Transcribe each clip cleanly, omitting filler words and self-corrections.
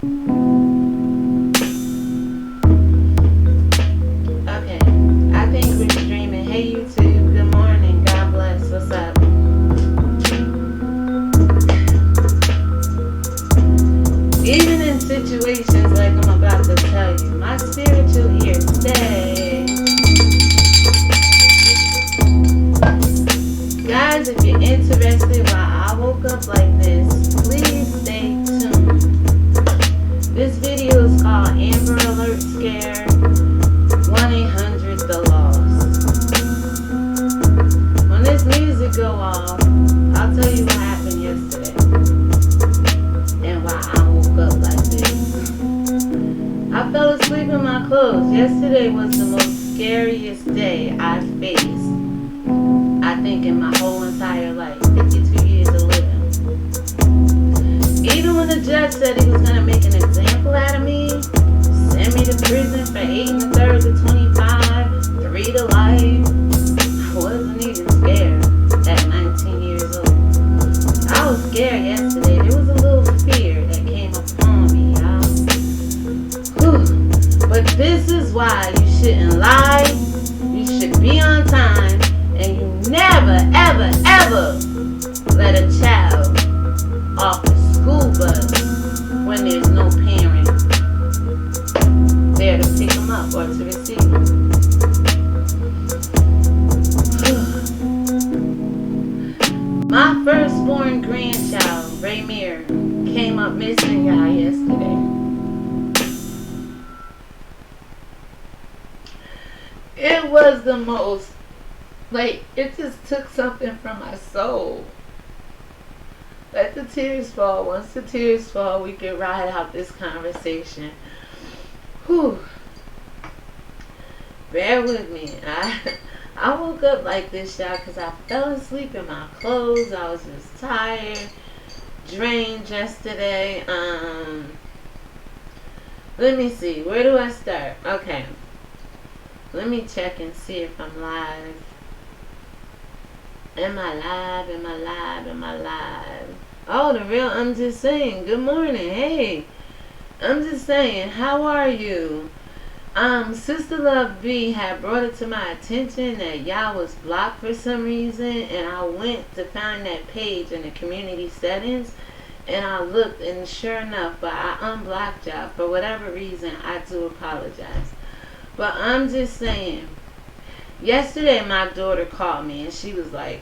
Okay, I think we're streaming. Hey YouTube, good morning. God bless. What's up? Even in situations like I'm about to tell you, my spiritual ears stay. Guys, if you're interested why I woke up like this, please stay tuned. This video is called Amber Alert Scare 1-800 The Lost. When this music go off, I'll tell you what happened yesterday and why I woke up like this. I fell asleep in my clothes. Yesterday was the most scariest day I faced, I think, in my whole entire life. 52 years of living. Even when the judge said he was going to make an example out of me, send me to prison for 8 1/3 to 25, 3 to life, I wasn't even scared at 19 years old. I was scared yesterday. There was a little fear that came upon me, y'all. Whew. But this is why you shouldn't lie, you should be on time, and you never, ever, ever let a child off the school bus when there's no parent there to pick them up or to receive them. My firstborn grandchild, Raymir, came up missing, y'all, yesterday. It was the most, like, it just took something from my soul. Let the tears fall. Once the tears fall, we can ride out this conversation. Whew. Bear with me. I woke up like this, y'all, because I fell asleep in my clothes. I was just tired, drained yesterday. Let me see. Where do I start? Okay. Let me check and see if I'm live. Am I live? Am I live? Am I live? Oh, the real I'm Just Saying. Good morning. Hey. I'm just saying, how are you? Sister Love B had brought it to my attention that y'all was blocked for some reason, and I went to find that page in the community settings, and I looked, and sure enough, but I unblocked y'all. For whatever reason, I do apologize. But I'm just saying, yesterday my daughter called me, and she was like,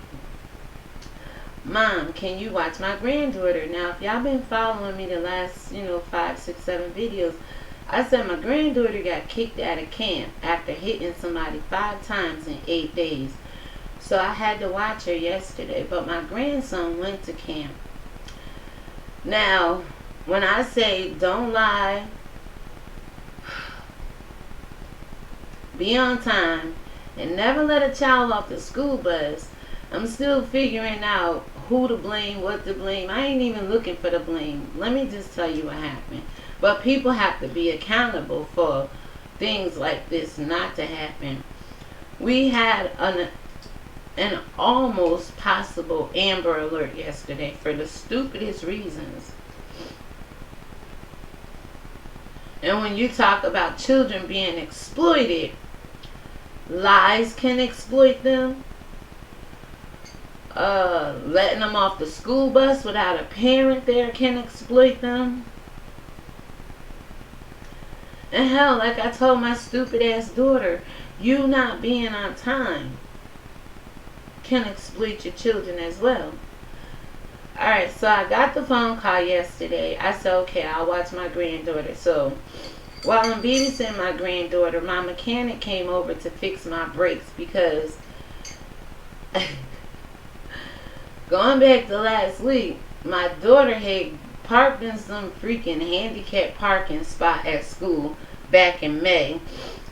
Mom, can you watch my granddaughter? Now, if y'all been following me the last, 5, 6, 7 videos, I said my granddaughter got kicked out of camp after hitting somebody 5 times in 8 days. So I had to watch her yesterday. But my grandson went to camp. Now, when I say don't lie, be on time, and never let a child off the school bus, I'm still figuring out who to blame, what to blame. I ain't even looking for the blame. Let me just tell you what happened. But people have to be accountable for things like this not to happen. We had an almost possible Amber Alert yesterday for the stupidest reasons. And when you talk about children being exploited, lies can exploit them. Letting them off the school bus without a parent there can exploit them. And hell, like I told my stupid ass daughter, you not being on time can exploit your children as well. Alright, so I got the phone call yesterday. I said, okay, I'll watch my granddaughter. So while I'm babysitting my granddaughter, my mechanic came over to fix my brakes because going back to last week, my daughter had parked in some freaking handicapped parking spot at school back in May.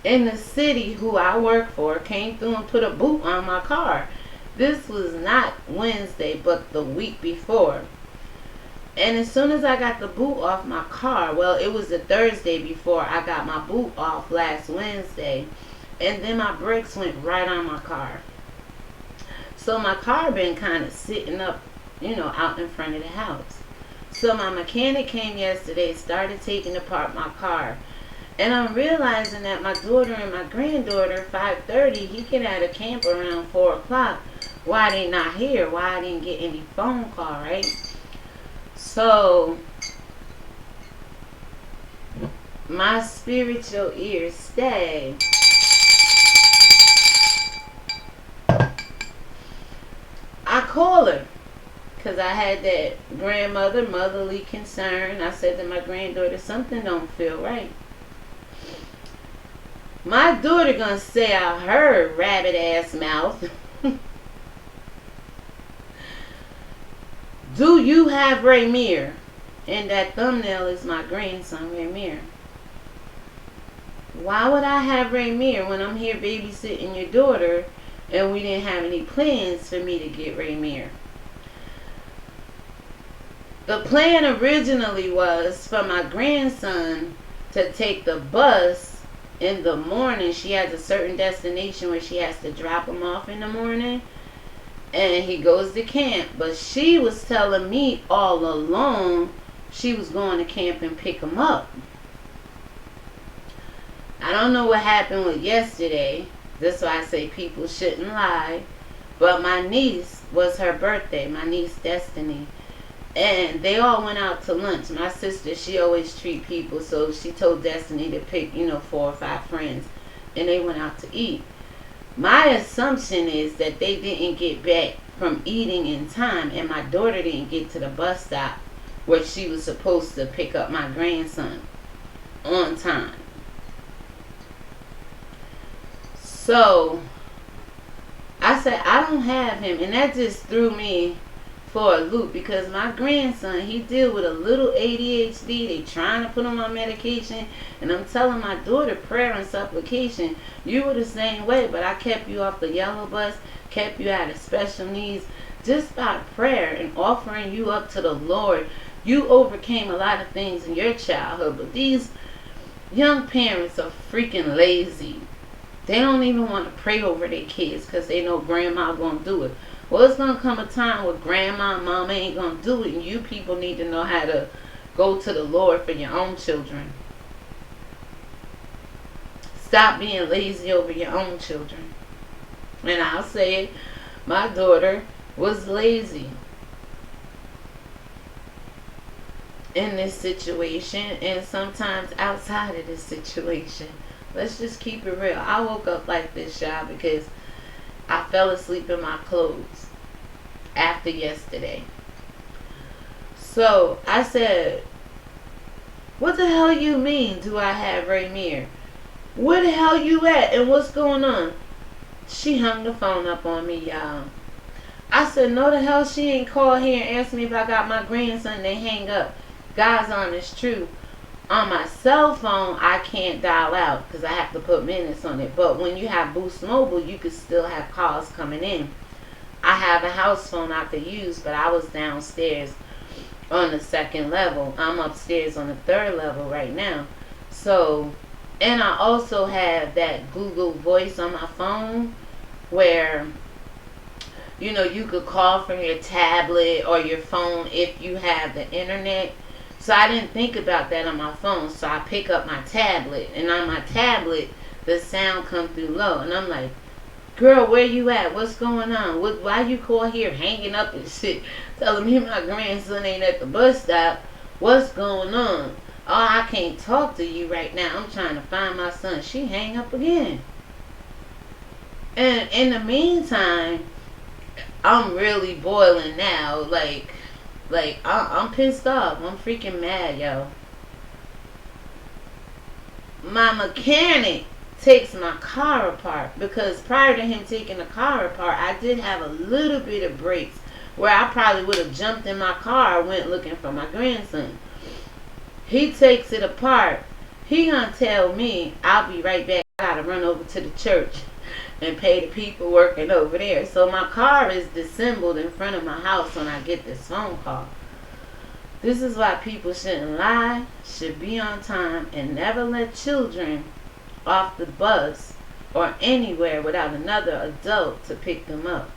And the city who I work for came through and put a boot on my car. This was not Wednesday, but the week before. And as soon as I got the boot off my car, well, it was the Thursday before I got my boot off last Wednesday. And then my brakes went right on my car. So my car been kind of sitting up, out in front of the house. So my mechanic came yesterday, started taking apart my car. And I'm realizing that my daughter and my granddaughter, 5:30, he get out of camp around 4 o'clock. Why they not here? Why I didn't get any phone call, right? So my spiritual ears stay. I call her because I had that grandmother, motherly concern. I said to my granddaughter, something don't feel right. My daughter gonna say out her rabbit ass mouth, do you have Raymir? And that thumbnail is my grandson, Raymir. Why would I have Raymir when I'm here babysitting your daughter and we didn't have any plans for me to get Raymir? The plan originally was for my grandson to take the bus in the morning. She has a certain destination where she has to drop him off in the morning, and he goes to camp. But she was telling me all along she was going to camp and pick him up. I don't know what happened with yesterday. That's why I say people shouldn't lie. But my niece, was her birthday, my niece Destiny, and they all went out to lunch. My sister, she always treat people, so she told Destiny to pick, 4 or 5 friends, and they went out to eat. My assumption is that they didn't get back from eating in time, and my daughter didn't get to the bus stop where she was supposed to pick up my grandson on time. So I said, I don't have him, and that just threw me for a loop, because my grandson, he deal with a little ADHD. They trying to put him on medication, and I'm telling my daughter, prayer and supplication. You were the same way, but I kept you off the yellow bus, kept you out of special needs, just by prayer and offering you up to the Lord. You overcame a lot of things in your childhood, but these young parents are freaking lazy. They don't even want to pray over their kids because they know grandma gonna do it. Well, it's going to come a time where grandma and mama ain't going to do it, and you people need to know how to go to the Lord for your own children. Stop being lazy over your own children. And I'll say it, my daughter was lazy in this situation, and sometimes outside of this situation. Let's just keep it real. I woke up like this, y'all, because I fell asleep in my clothes after yesterday. So I said, what the hell you mean, do I have Raymir? Where the hell you at and what's going on? She hung the phone up on me, y'all. I said, no the hell she ain't called here and asked me if I got my grandson. They hang up. God's honest truth. On my cell phone, I can't dial out because I have to put minutes on it. But when you have Boost Mobile, you can still have calls coming in. I have a house phone I could use, but I was downstairs on the 2nd level. I'm upstairs on the 3rd level right now. So, and I also have that Google Voice on my phone where, you could call from your tablet or your phone if you have the internet. So I didn't think about that on my phone. So I pick up my tablet, and on my tablet, the sound come through low. And I'm like, girl, where you at? What's going on? Why you call here hanging up and shit? Telling me my grandson ain't at the bus stop. What's going on? Oh, I can't talk to you right now. I'm trying to find my son. She hang up again. And in the meantime, I'm really boiling now. Like I'm pissed off. I'm freaking mad, yo. My mechanic takes my car apart, because prior to him taking the car apart, I did have a little bit of brakes where I probably would have jumped in my car and went looking for my grandson. He takes it apart. He gonna tell me, I'll be right back. I gotta run over to the church and pay the people working over there. So my car is disassembled in front of my house when I get this phone call. This is why people shouldn't lie, should be on time, and never let children off the bus or anywhere without another adult to pick them up.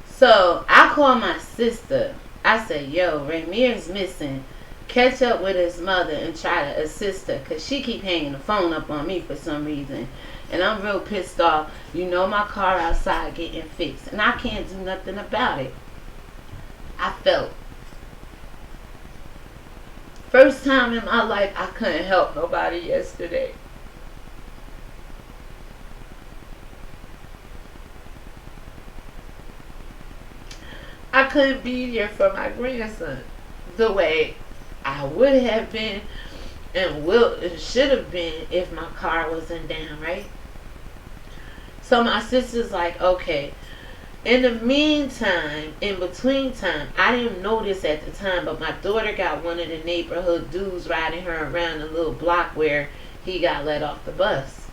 So I called my sister. I said, yo, Ramir's missing. Catch up with his mother and try to assist her, because she keep hanging the phone up on me for some reason. And I'm real pissed off. You know my car outside getting fixed, and I can't do nothing about it. I felt. First time in my life I couldn't help nobody yesterday. I couldn't be there for my grandson the way I would have been and should have been if my car wasn't down, right? So my sister's like, okay. In the meantime, in between time, I didn't know this at the time, but my daughter got one of the neighborhood dudes riding her around the little block where he got let off the bus.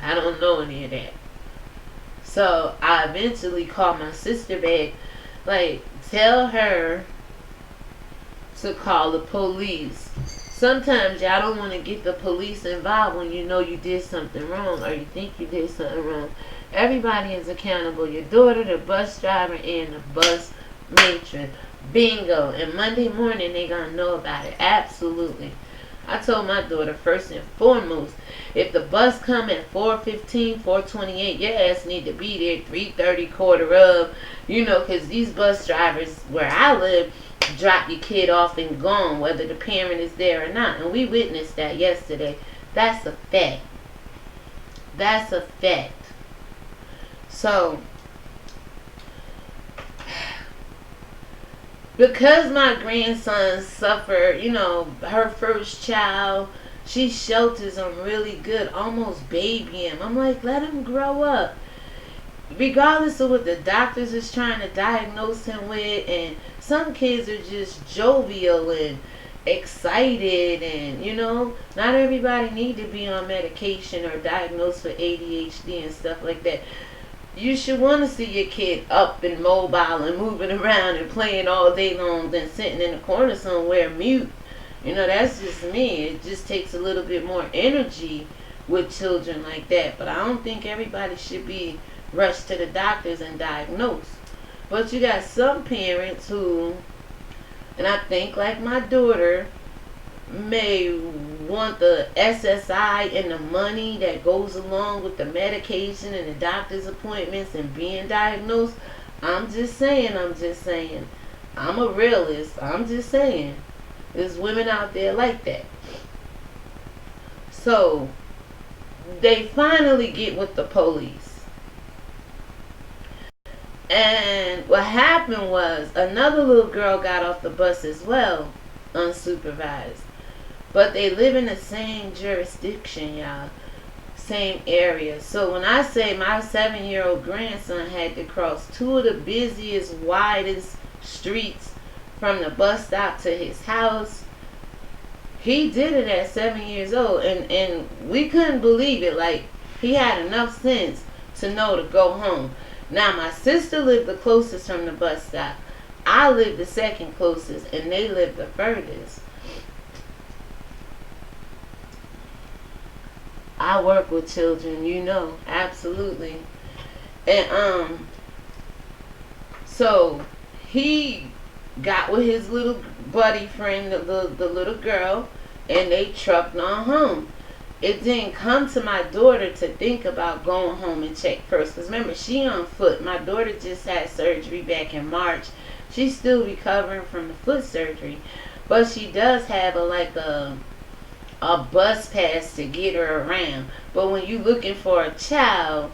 I don't know any of that. So I eventually called my sister back, like, tell her to call the police. Sometimes y'all don't want to get the police involved when you know you did something wrong or you think you did something wrong. Everybody is accountable. Your daughter, the bus driver, and the bus matron. Bingo. And Monday morning they gonna know about it. Absolutely. I told my daughter, first and foremost, if the bus come at 4:15, 4:28, your ass need to be there 3:30, quarter of. You know, because these bus drivers where I live drop your kid off and gone, whether the parent is there or not. And we witnessed that yesterday. That's a fact. That's a fact. So, because my grandson suffered, you know, her first child, she shelters him really good, almost baby him. I'm like, let him grow up. Regardless of what the doctors is trying to diagnose him with, and some kids are just jovial and excited, and you know, not everybody need to be on medication or diagnosed for ADHD and stuff like that. You should want to see your kid up and mobile and moving around and playing all day long than sitting in the corner somewhere mute. You know, that's just me. It just takes a little bit more energy with children like that. But I don't think everybody should be rushed to the doctors and diagnosed. But you got some parents who, and I think like my daughter, may want the SSI and the money that goes along with the medication and the doctor's appointments and being diagnosed. I'm just saying. I'm a realist. I'm just saying. There's women out there like that. So, they finally get with the police. And what happened was, another little girl got off the bus as well, unsupervised. But they live in the same jurisdiction, y'all. Same area. So when I say my 7-year-old grandson had to cross two of the busiest, widest streets from the bus stop to his house, he did it at 7 years old. And we couldn't believe it. Like, he had enough sense to know to go home. Now, my sister lived the closest from the bus stop. I lived the second closest, and they lived the furthest. I work with children, you know, absolutely. And so he got with his little buddy friend, the little girl, and they trucked on home. It didn't come to my daughter to think about going home and check first. Because remember, she on foot. My daughter just had surgery back in March. She's still recovering from the foot surgery. But she does have a bus pass to get her around. But when you looking for a child,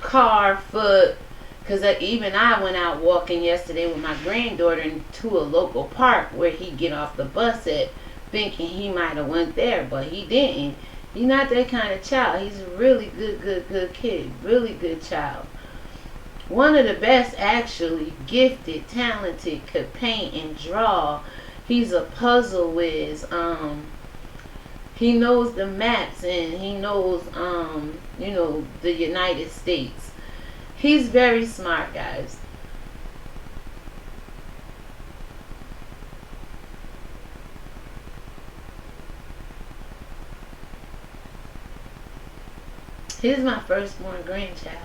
car, foot, because even I went out walking yesterday with my granddaughter to a local park where he get off the bus at, thinking he might have went there, but he didn't. He's not that kind of child. He's a really good kid. Really good child. One of the best, actually. Gifted, talented, could paint and draw. He's a puzzle whiz. He knows the maps, and he knows, you know, the United States. He's very smart, guys. He's my firstborn grandchild.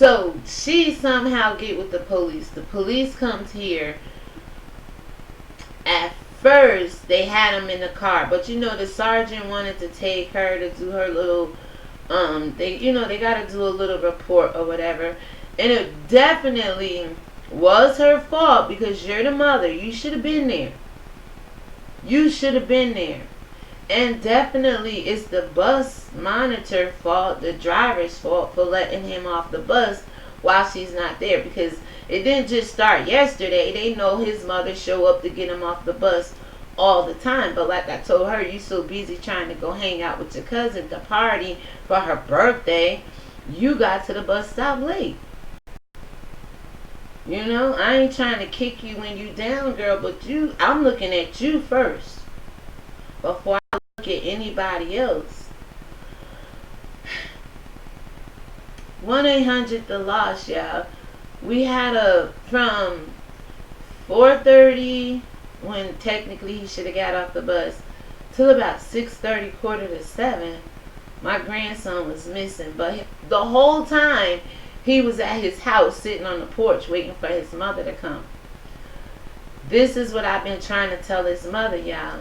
So she somehow get with the police. The police comes here. At first, they had him in the car, but the sergeant wanted to take her to do her little, they got to do a little report or whatever, and it definitely was her fault because you're the mother. You should have been there. You should have been there. And definitely it's the bus monitor fault, the driver's fault for letting him off the bus while she's not there, because it didn't just start yesterday. They know his mother show up to get him off the bus all the time. But like I told her, you so busy trying to go hang out with your cousin to party for her birthday, you got to the bus stop late. I ain't trying to kick you when you down, girl, but I'm looking at you first before I look at anybody else. 1-800-THE-LOST, y'all. We had from 4:30, when technically he should have got off the bus, till about 6:30, quarter to 7, my grandson was missing. But the whole time, he was at his house sitting on the porch waiting for his mother to come. This is what I've been trying to tell his mother, y'all.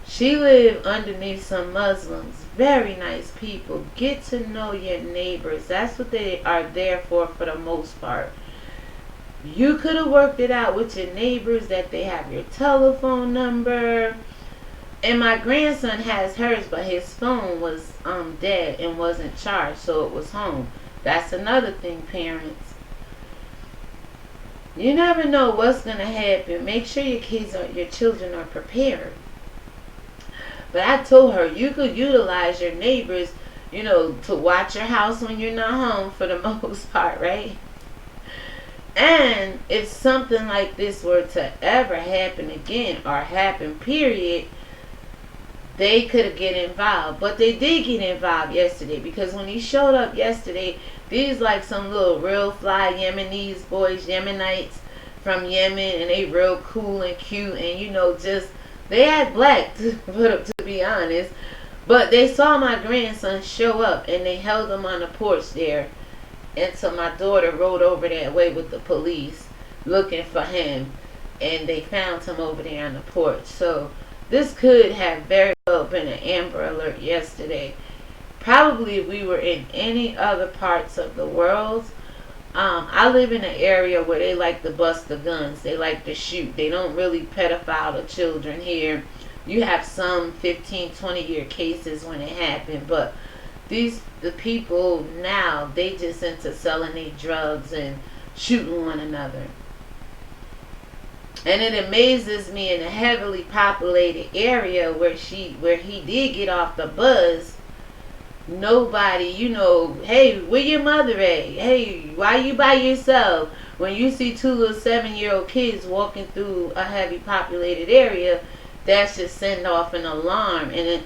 She lived underneath some Muslims. Very nice people. Get to know your neighbors. That's what they are there for the most part. You could have worked it out with your neighbors that they have your telephone number. And my grandson has hers, but his phone was dead and wasn't charged, so it was home. That's another thing, parents. You never know what's going to happen. Make sure your children are prepared. But I told her, you could utilize your neighbors, to watch your house when you're not home for the most part, right? And if something like this were to ever happen again, or happen, period, they could get involved. But they did get involved yesterday, because when he showed up yesterday, these like some little real fly Yemenis boys, Yemenites from Yemen, and they real cool and cute, and just, they act black, to be honest. But they saw my grandson show up, and they held him on the porch there until my daughter rode over that way with the police looking for him, and they found him over there on the porch. So this could have very well been an Amber Alert yesterday. Probably if we were in any other parts of the world. I live in an area where they like to bust the guns. They like to shoot. They don't really pedophile the children here. You have some 15, 20-year cases when it happened. But the people now, they just into selling their drugs and shooting one another. And it amazes me, in a heavily populated area where he did get off the bus, nobody, hey, where your mother at? Hey, why you by yourself? When you see two little 7-year-old kids walking through a heavy populated area, that should send off an alarm. And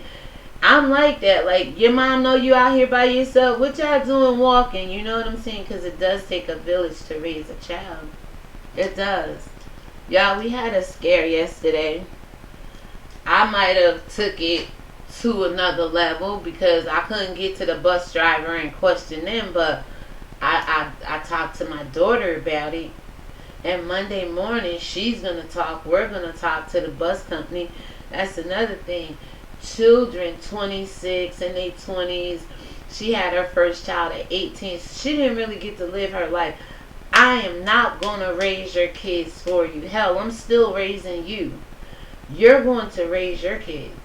I'm like that. Like, your mom know you out here by yourself? What y'all doing walking? You know what I'm saying? Because it does take a village to raise a child. It does. Y'all, we had a scare yesterday. I might have took it to another level because I couldn't get to the bus driver and question them, but I talked to my daughter about it, and Monday morning we're gonna talk to the bus company. That's another thing. Children 26 in their 20s. She had her first child at 18. She didn't really get to live her life. I am not gonna raise your kids for you. Hell, I'm still raising you. You're going to raise your kids.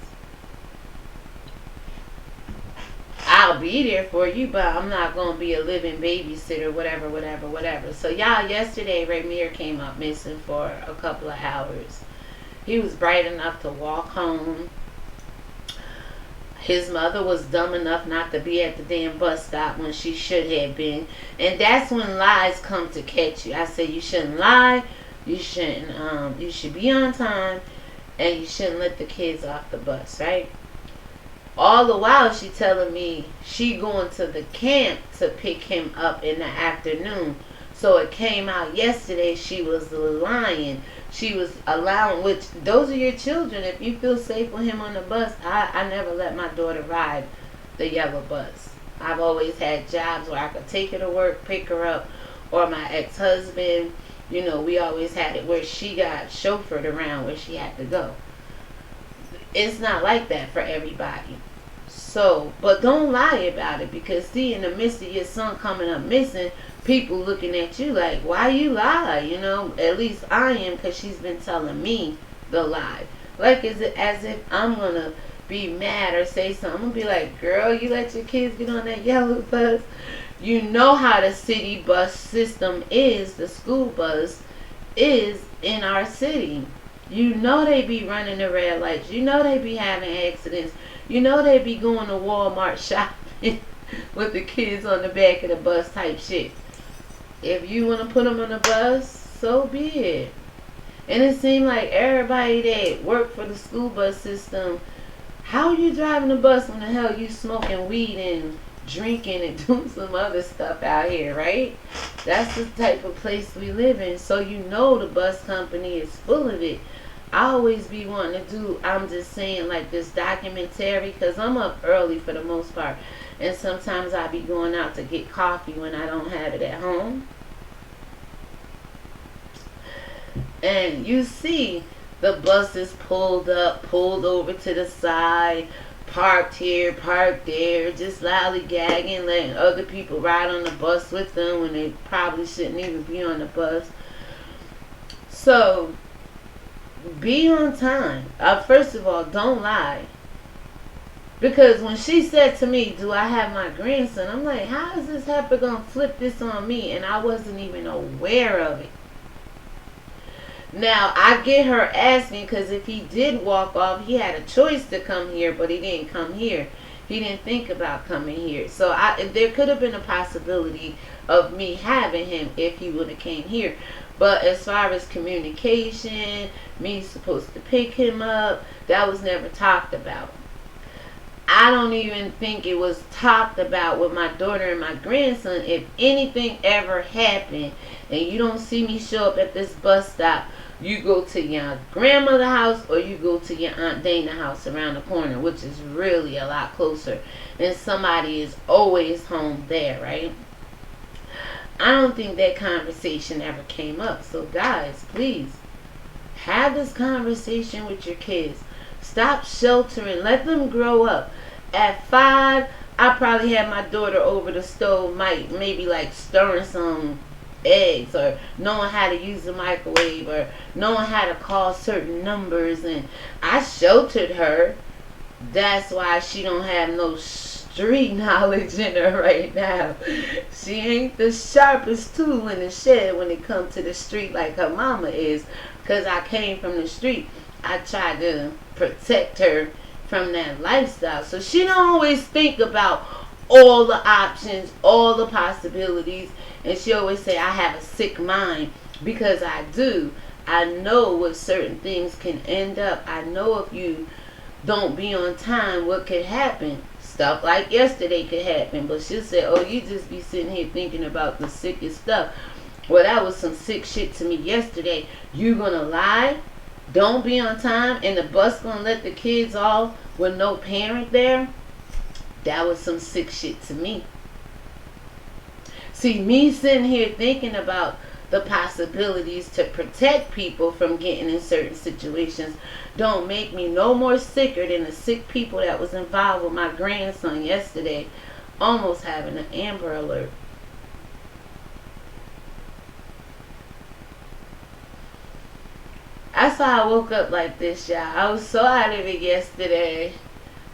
I'll be there for you, but I'm not going to be a living babysitter, whatever. So, y'all, yesterday, Ramir came up missing for a couple of hours. He was bright enough to walk home. His mother was dumb enough not to be at the damn bus stop when she should have been. And that's when lies come to catch you. I said you shouldn't lie. You shouldn't, you should be on time. And you shouldn't let the kids off the bus, right? All the while she telling me she going to the camp to pick him up in the afternoon. So it came out yesterday she was lying. She was allowing, which those are your children. If you feel safe with him on the bus, I never let my daughter ride the yellow bus. I've always had jobs where I could take her to work, pick her up, or my ex-husband, we always had it where she got chauffeured around where she had to go. It's not like that for everybody. So, but don't lie about it, because see, in the midst of your son coming up missing, people looking at you like, why you lie? At least I am, because she's been telling me the lie. Like, is it as if I'm going to be mad or say something? I'm going to be like, girl, you let your kids get on that yellow bus? You know how the city bus system is, the school bus is in our city. You know they be running the red lights. You know they be having accidents. You know they be going to Walmart shopping with the kids on the back of the bus type shit. If you want to put them on the bus, so be it. And it seemed like everybody that worked for the school bus system, how you driving the bus when the hell you smoking weed and drinking and doing some other stuff out here, right? That's the type of place we live in. So the bus company is full of it. I always be wanting to do, I'm just saying, like this documentary, because I'm up early for the most part. And sometimes I be going out to get coffee when I don't have it at home. And you see the buses pulled up, pulled over to the side, parked here, parked there, just lollygagging, letting other people ride on the bus with them when they probably shouldn't even be on the bus. So, be on time. First of all, don't lie. Because when she said to me, do I have my grandson? I'm like, how is this heifer going to flip this on me? And I wasn't even aware of it. Now, I get her asking, because if he did walk off, he had a choice to come here, but he didn't come here. He didn't think about coming here. So there could have been a possibility of me having him if he would have came here. But as far as communication, me supposed to pick him up, that was never talked about. I don't even think it was talked about with my daughter and my grandson. If anything ever happened and you don't see me show up at this bus stop, you go to your grandmother's house or you go to your Aunt Dana's house around the corner, which is really a lot closer. And somebody is always home there, right? I don't think that conversation ever came up. So guys, please, have this conversation with your kids. Stop sheltering. Let them grow up. At 5, I probably had my daughter over the stove, maybe like stirring some eggs, or knowing how to use the microwave, or knowing how to call certain numbers, and I sheltered her. That's why she don't have no street knowledge in her right now. She ain't the sharpest tool in the shed when it comes to the street like her mama is, because I came from the street. I tried to protect her from that lifestyle. So she don't always think about all the options, all the possibilities. And she always say, I have a sick mind, because I do. I know what certain things can end up. I know if you don't be on time, what could happen. Stuff like yesterday could happen. But she'll say, oh, you just be sitting here thinking about the sickest stuff. Well, that was some sick shit to me yesterday. You gonna lie? Don't be on time, and the bus gonna let the kids off with no parent there? That was some sick shit to me. See, me sitting here thinking about the possibilities to protect people from getting in certain situations don't make me no more sicker than the sick people that was involved with my grandson yesterday almost having an Amber Alert. That's how I woke up like this, y'all. I was so out of it yesterday.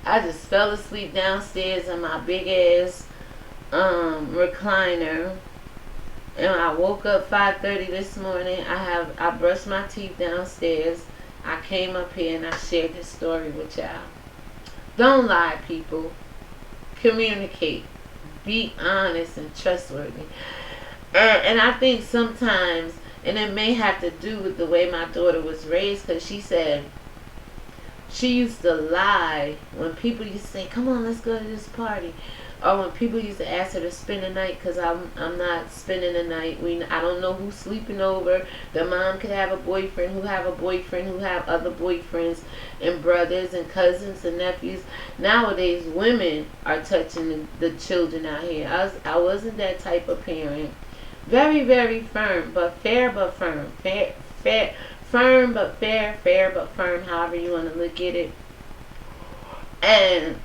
I just fell asleep downstairs in my big ass recliner. And I woke up 5:30 this morning. I brushed my teeth downstairs. I came up here and I shared this story with y'all. Don't lie, people. Communicate. Be honest and trustworthy. And I think sometimes, and it may have to do with the way my daughter was raised, because she said she used to lie when people used to say, come on, let's go to this party. Or when people used to ask her to spend the night, because I'm not spending the night. I don't know who's sleeping over. The mom could have a boyfriend who have a boyfriend who have other boyfriends and brothers and cousins and nephews. Nowadays, women are touching the children out here. I wasn't that type of parent. Very, very firm, but fair, but firm. Fair, firm, but fair, but firm, however you want to look at it. And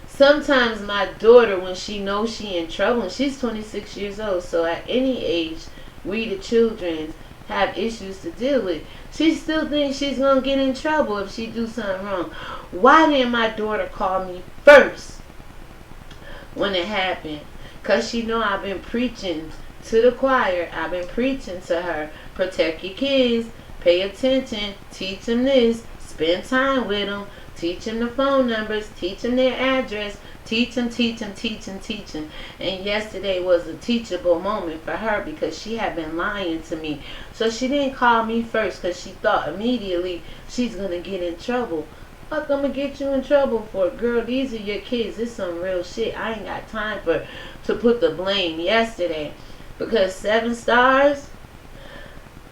sometimes my daughter, when she knows she in trouble, and she's 26 years old, so at any age, we the children have issues to deal with. She still thinks she's going to get in trouble if she do something wrong. Why didn't my daughter call me first when it happened? Because she know I've been preaching to the choir. I've been preaching to her. Protect your kids. Pay attention. Teach them this. Spend time with them. Teach them the phone numbers. Teach them their address. Teach them. And yesterday was a teachable moment for her because she had been lying to me. So she didn't call me first because she thought immediately she's going to get in trouble. Fuck, I'm going to get you in trouble for it. Girl, these are your kids. This is some real shit. I ain't got time to put the blame yesterday. Because 7 stars,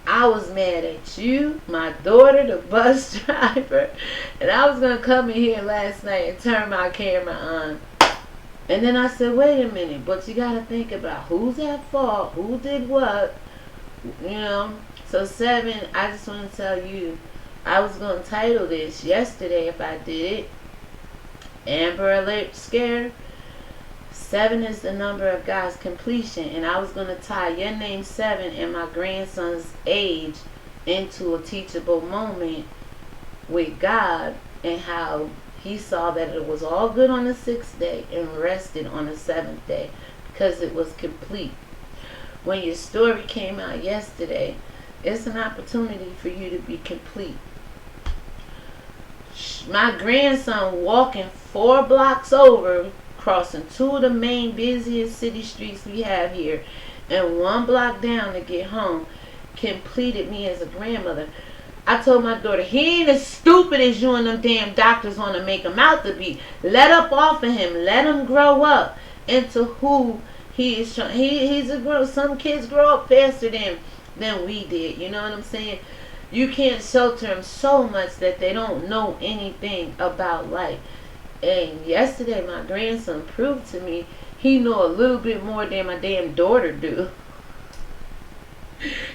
I was mad at you, my daughter, the bus driver, and I was going to come in here last night and turn my camera on. And then I said, wait a minute, but you got to think about who's at fault, who did what, you know. So 7, I just want to tell you, I was going to title this yesterday if I did it, Amber Alert Scare. 7 is the number of God's completion, and I was going to tie your name 7 and my grandson's age into a teachable moment with God and how he saw that it was all good on the 6th day and rested on the 7th day because it was complete. When your story came out yesterday, it's an opportunity for you to be complete. My grandson walking 4 blocks over, crossing 2 of the main busiest city streets we have here, and 1 block down to get home, completed me as a grandmother. I told my daughter, he ain't as stupid as you and them damn doctors want to make him out to be. Let up off of him. Let him grow up into who he is. He's a grown. Some kids grow up faster than we did. You know what I'm saying? You can't shelter them so much that they don't know anything about life. And yesterday, my grandson proved to me he know a little bit more than my damn daughter do.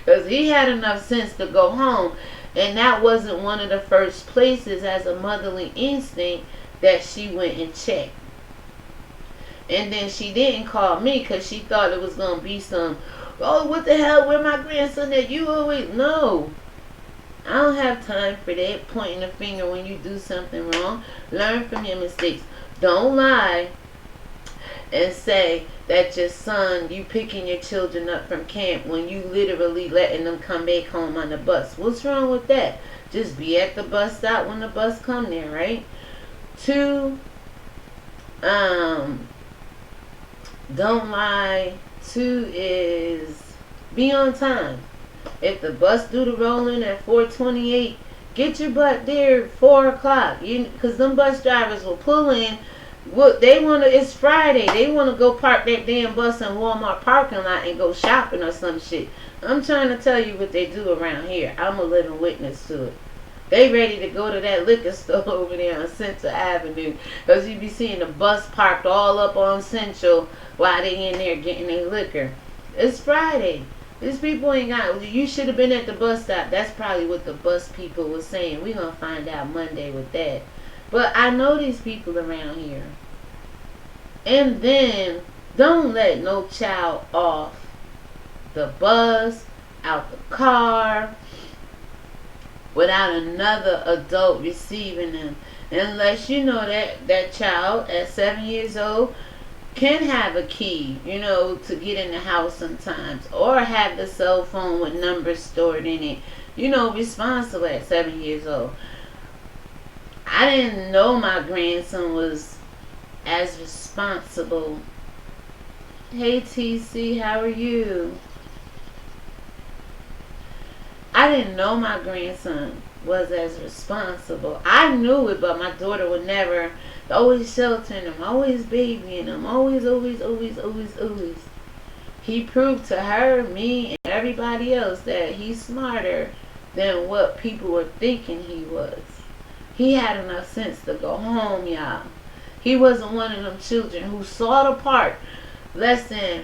Because he had enough sense to go home. And that wasn't one of the first places as a motherly instinct that she went and checked. And then she didn't call me because she thought it was going to be some, oh, what the hell, where my grandson at? You always, no. I don't have time for that, pointing a finger when you do something wrong. Learn from your mistakes. Don't lie and say that your son, you picking your children up from camp when you literally letting them come back home on the bus. What's wrong with that? Just be at the bus stop when the bus come there, right? 2, don't lie. 2 is be on time. If the bus do the rolling at 4:28, get your butt there 4 o'clock. Because them bus drivers will pull in. What they want to, it's Friday. They want to go park that damn bus in Walmart parking lot and go shopping or some shit. I'm trying to tell you what they do around here. I'm a living witness to it. They ready to go to that liquor store over there on Central Avenue. Because you be seeing the bus parked all up on Central while they in there getting their liquor. It's Friday. These people ain't got, you should have been at the bus stop. That's probably what the bus people was saying. We're going to find out Monday with that. But I know these people around here. And then, don't let no child off the bus, out the car, without another adult receiving them. Unless you know that child at 7 years old can have a key, you know, to get in the house sometimes, or have the cell phone with numbers stored in it, you know, responsible at 7 years old. I didn't know my grandson was as responsible. Hey TC, how are you? I didn't know my grandson was as responsible. I knew it, but my daughter would never, always sheltering him, always babying him, always, always, always, always, always. He proved to her, me, and everybody else that he's smarter than what people were thinking he was. He had enough sense to go home, y'all. He wasn't one of them children who saw the park less than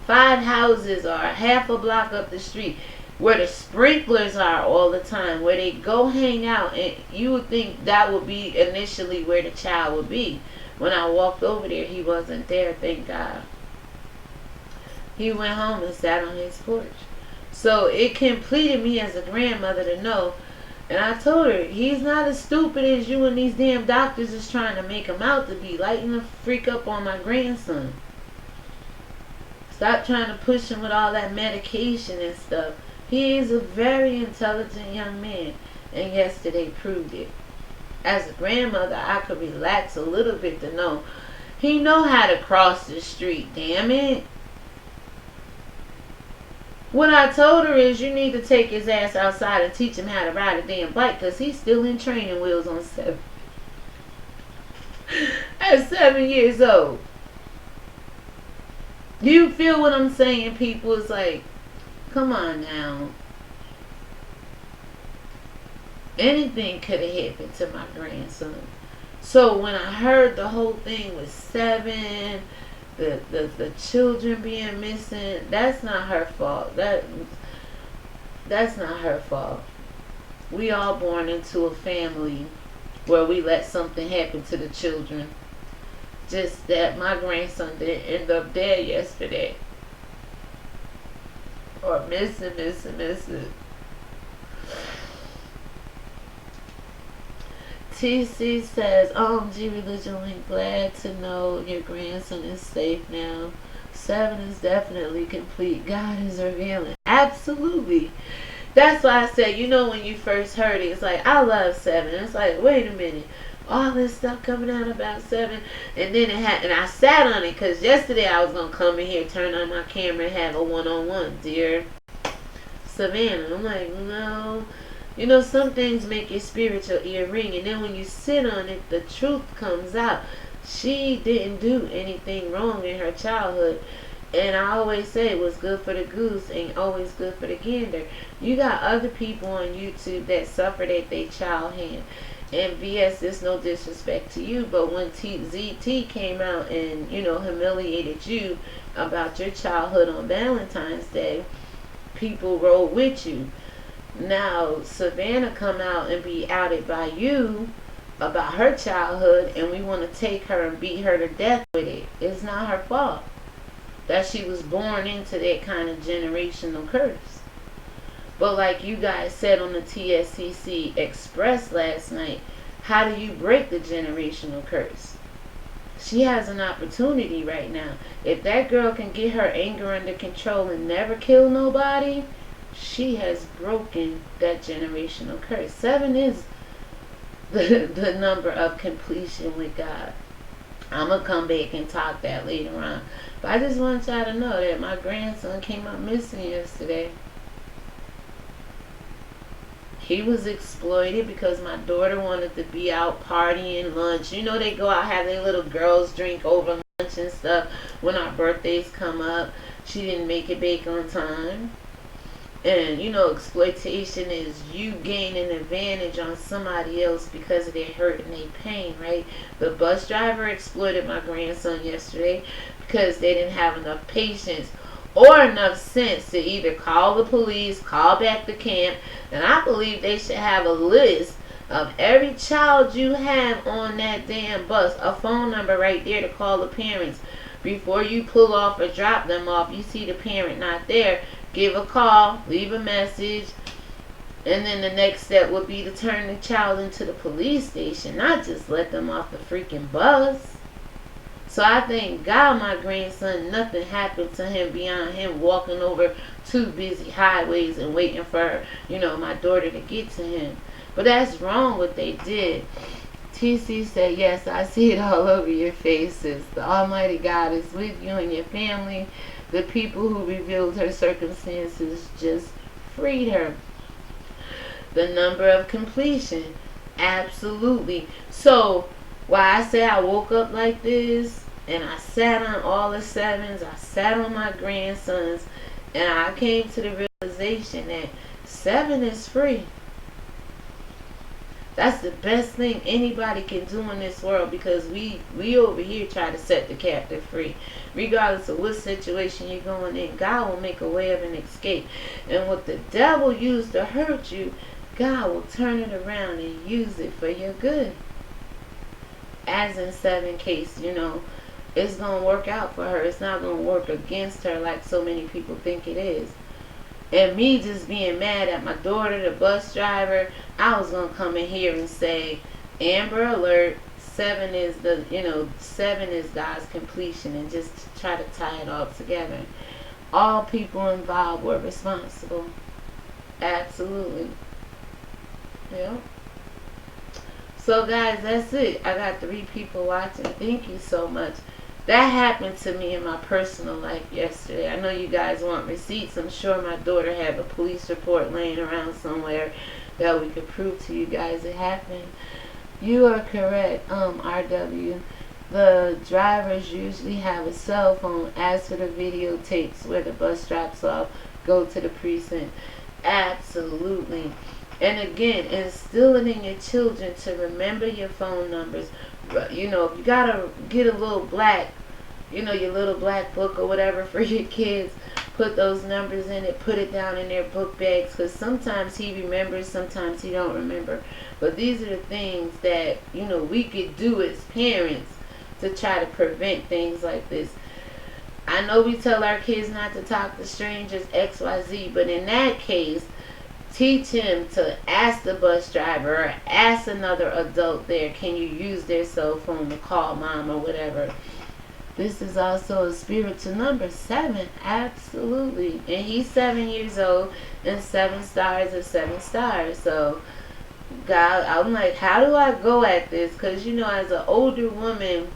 5 houses or half a block up the street where the sprinklers are all the time, where they go hang out, and you would think that would be initially where the child would be. When I walked over there, he wasn't there, thank God. He went home and sat on his porch. So it completed me as a grandmother to know. And I told her, he's not as stupid as you and these damn doctors is trying to make him out to be. Lighten the freak up on my grandson. Stop trying to push him with all that medication and stuff. He is a very intelligent young man. And yesterday proved it. As a grandmother, I could relax a little bit to know he know how to cross the street, damn it. What I told her is you need to take his ass outside and teach him how to ride a damn bike, because he's still in training wheels on 7. At 7 years old. Do you feel what I'm saying, people? It's like, come on now. Anything could have happened to my grandson. So when I heard the whole thing was 7, the children being missing, that's not her fault. That's not her fault. We all born into a family where we let something happen to the children. Just that my grandson didn't end up dead yesterday. Or missing. TC says, OMG Religion Link, glad to know your grandson is safe now. 7 is definitely complete. God is revealing. Absolutely. That's why I said, when you first heard it, it's like, I love 7. It's like, wait a minute. All this stuff coming out about 7. And then and I sat on it, because yesterday I was going to come in here, turn on my camera, and have a one-on-one. Dear Savannah. I'm like, no. Some things make your spiritual ear ring, and then when you sit on it, the truth comes out. She didn't do anything wrong in her childhood. And I always say what's good for the goose ain't always good for the gander. You got other people on YouTube that suffered at their child hand. And VS, is no disrespect to you, but when ZT came out and, humiliated you about your childhood on Valentine's Day, people rolled with you. Now Savannah come out and be outed by you about her childhood, and we want to take her and beat her to death with it. It's not her fault that she was born into that kind of generational curse. But like you guys said on the TSCC Express last night, how do you break the generational curse? She has an opportunity right now. If that girl can get her anger under control and never kill nobody, she has broken that generational curse. 7 is the number of completion with God. I'm going to come back and talk that later on. But I just want y'all to know that my grandson came up missing yesterday. He was exploited because my daughter wanted to be out partying, lunch. They go out, have their little girls drink over lunch and stuff when our birthdays come up. She didn't make it back on time. And, exploitation is you gaining advantage on somebody else because of their hurt and their pain, right? The bus driver exploited my grandson yesterday because they didn't have enough patience or enough sense to either call the police, call back the camp. And I believe they should have a list of every child you have on that damn bus, a phone number right there to call the parents. Before you pull off or drop them off, you see the parent not there, give a call, leave a message, and then the next step would be to turn the child into the police station, not just let them off the freaking bus. So I thank God my grandson, nothing happened to him beyond him walking over 2 busy highways and waiting for, my daughter to get to him. But that's wrong what they did. TC said, yes, I see it all over your faces. The Almighty God is with you and your family. The people who revealed her circumstances just freed her. The number of completion. Absolutely. So, why I say I woke up like this, and I sat on all the sevens, I sat on my grandsons, and I came to the realization that 7 is free. That's the best thing anybody can do in this world, because we over here try to set the captive free. Regardless of what situation you're going in, God will make a way of an escape. And what the devil used to hurt you, God will turn it around and use it for your good. As in 7 case, it's going to work out for her. It's not going to work against her like so many people think it is. And me just being mad at my daughter, the bus driver, I was going to come in here and say, Amber Alert, 7 is 7 is God's completion, and just try to tie it all together. All people involved were responsible. Absolutely. Yeah. So guys, that's it. I got 3 people watching. Thank you so much. That happened to me in my personal life yesterday. I know you guys want receipts. I'm sure my daughter have a police report laying around somewhere that we could prove to you guys it happened. You are correct, RW. The drivers usually have a cell phone. As for the videotapes where the bus drops off, go to the precinct. Absolutely. And again, instilling in your children to remember your phone numbers. You gotta get a little black, your little black book or whatever for your kids. Put those numbers in it, put it down in their book bags, because sometimes he remembers, sometimes he don't remember. But these are the things that, we could do as parents to try to prevent things like this. I know we tell our kids not to talk to strangers, XYZ, but in that case, teach him to ask the bus driver or ask another adult there, can you use their cell phone to call mom or whatever. This is also a spiritual number, 7, absolutely. And he's 7 years old, and 7 stars is 7 stars. So, God, I'm like, how do I go at this? Because, as an older woman,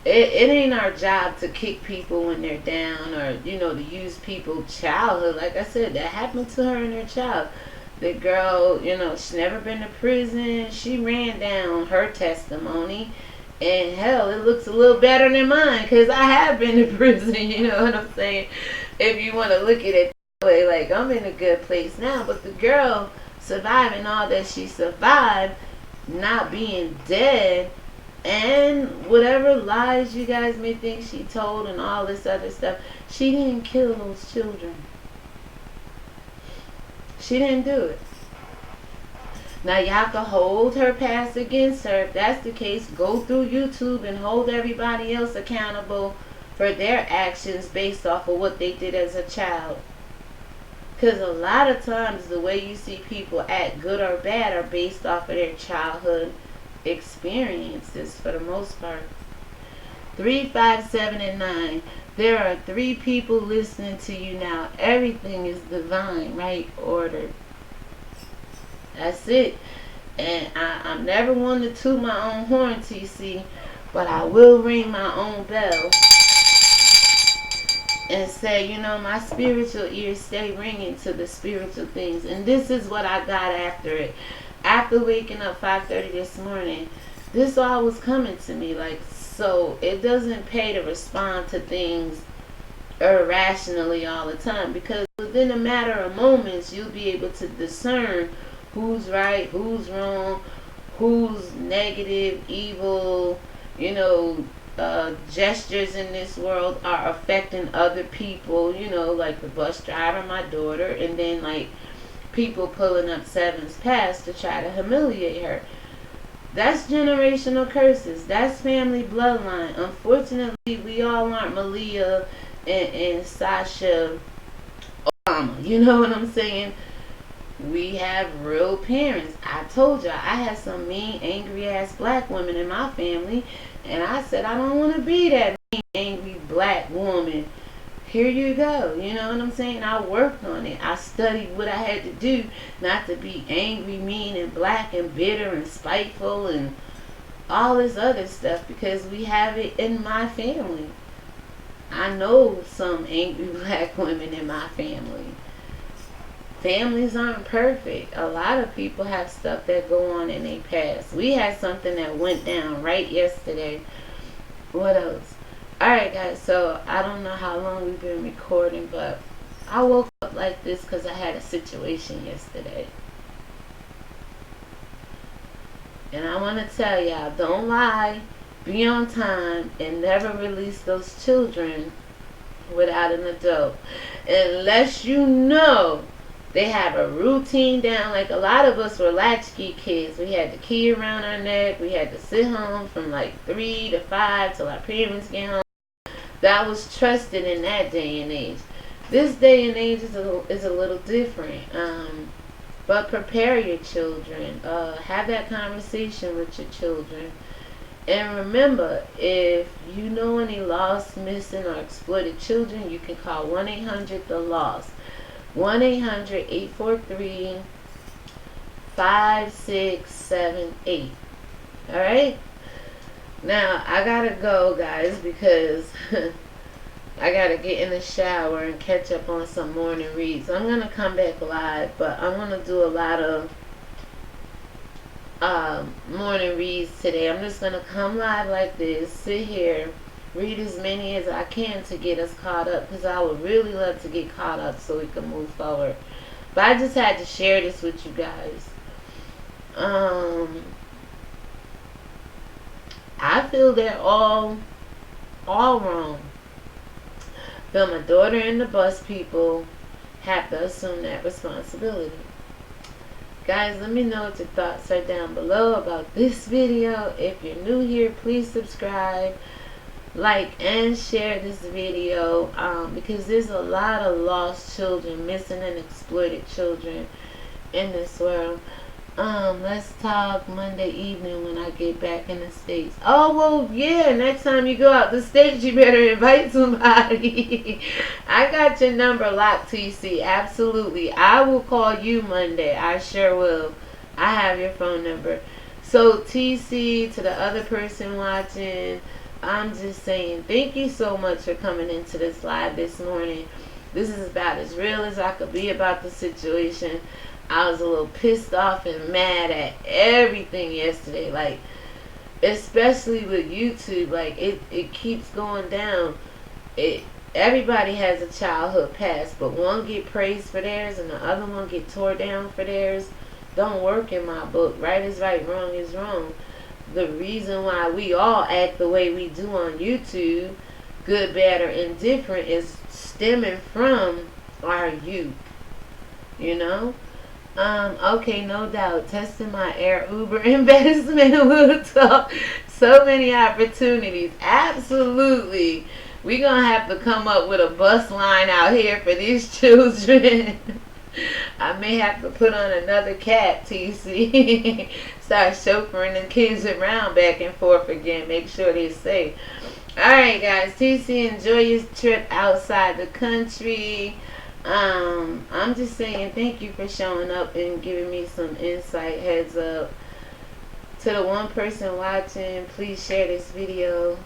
it ain't our job to kick people when they're down, or to use people's childhood. Like I said, that happened to her and her child. The girl, she's never been to prison. She ran down her testimony, and hell, it looks a little better than mine, because I have been to prison. You know what I'm saying? If you want to look at it that way, like, I'm in a good place now. But the girl surviving all that she survived, not being dead, and whatever lies you guys may think she told and all this other stuff, she didn't kill those children. She didn't do it. Now y'all can hold her past against her. If that's the case, go through YouTube and hold everybody else accountable for their actions based off of what they did as a child. Because a lot of times the way you see people act, good or bad, are based off of their childhood experiences for the most part. 3, 5, 7, and 9. There are 3 people listening to you now. Everything is divine, right? Ordered. That's it. And I'm never one to toot my own horn, TC, but I will ring my own bell and say, my spiritual ears stay ringing to the spiritual things. And this is what I got after it. After waking up 5:30 this morning, this all was coming to me. Like, so it doesn't pay to respond to things irrationally all the time, because within a matter of moments, you'll be able to discern who's right, who's wrong, who's negative, evil, gestures in this world are affecting other people, like the bus driver, my daughter, and then like people pulling up 7's past to try to humiliate her. That's generational curses. That's family bloodline. Unfortunately, we all aren't Malia and Sasha Obama. You know what I'm saying? We have real parents. I told y'all I had some mean, angry ass black women in my family, and I said I don't want to be that mean, angry black woman. Here you go. You know what I'm saying? I worked on it. I studied what I had to do not to be angry, mean, and black, and bitter, and spiteful, and all this other stuff, because we have it in my family. I know some angry black women in my family. families aren't perfect. A lot of people have stuff that go on in their past. We had something that went down right yesterday. What else? Alright guys, so I don't know how long we've been recording, but I woke up like this because I had a situation yesterday. And I want to tell y'all, don't lie, be on time, and never release those children without an adult. Unless you know they have a routine down. Like a lot of us were latchkey kids. We had the key around our neck. We had to sit home from like 3 to 5 till our parents get home. That was trusted in that day and age. This day and age is a little different. But prepare your children. Have that conversation with your children. And remember, if you know any lost, missing, or exploited children, you can call 1-800-THE-LOST. 1-800-843-5678. Alright? Now, I gotta go, guys, because I gotta get in the shower and catch up on some morning reads. I'm gonna come back live, but I'm gonna do a lot of morning reads today. I'm just gonna come live like this, sit here, read as many as I can to get us caught up, because I would really love to get caught up so we can move forward. But I just had to share this with you guys. I feel they're all wrong. I feel my daughter and the bus people have to assume that responsibility. Guys, let me know what your thoughts are down below about this video. If you're new here, please subscribe, like, and share this video, because there's a lot of lost children, missing and exploited children in this world. Let's talk Monday evening when I get back in the States. Oh, well, yeah, next time you go out the States, you better invite somebody. I got your number locked, TC. Absolutely. I will call you Monday. I sure will. I have your phone number. So, TC, to the other person watching, I'm just saying thank you so much for coming into this live this morning. This is about as real as I could be about the situation. I was a little pissed off and mad at everything yesterday, like, especially with YouTube. Like, it keeps going down. Everybody has a childhood past, but one get praised for theirs and the other one get tore down for theirs. Don't work in my book. Right is right, wrong is wrong. The reason why we all act the way we do on YouTube, good, bad, or indifferent, is stemming from our youth, you know? Okay, no doubt. Testing my Air Uber investment will talk. So many opportunities. Absolutely. We're going to have to come up with a bus line out here for these children. I may have to put on another cap, TC. Start chauffeuring the kids around back and forth again. Make sure they're safe. Alright, guys. TC, enjoy your trip outside the country. I'm just saying thank you for showing up and giving me some insight. Heads up. To the one person watching, please share this video.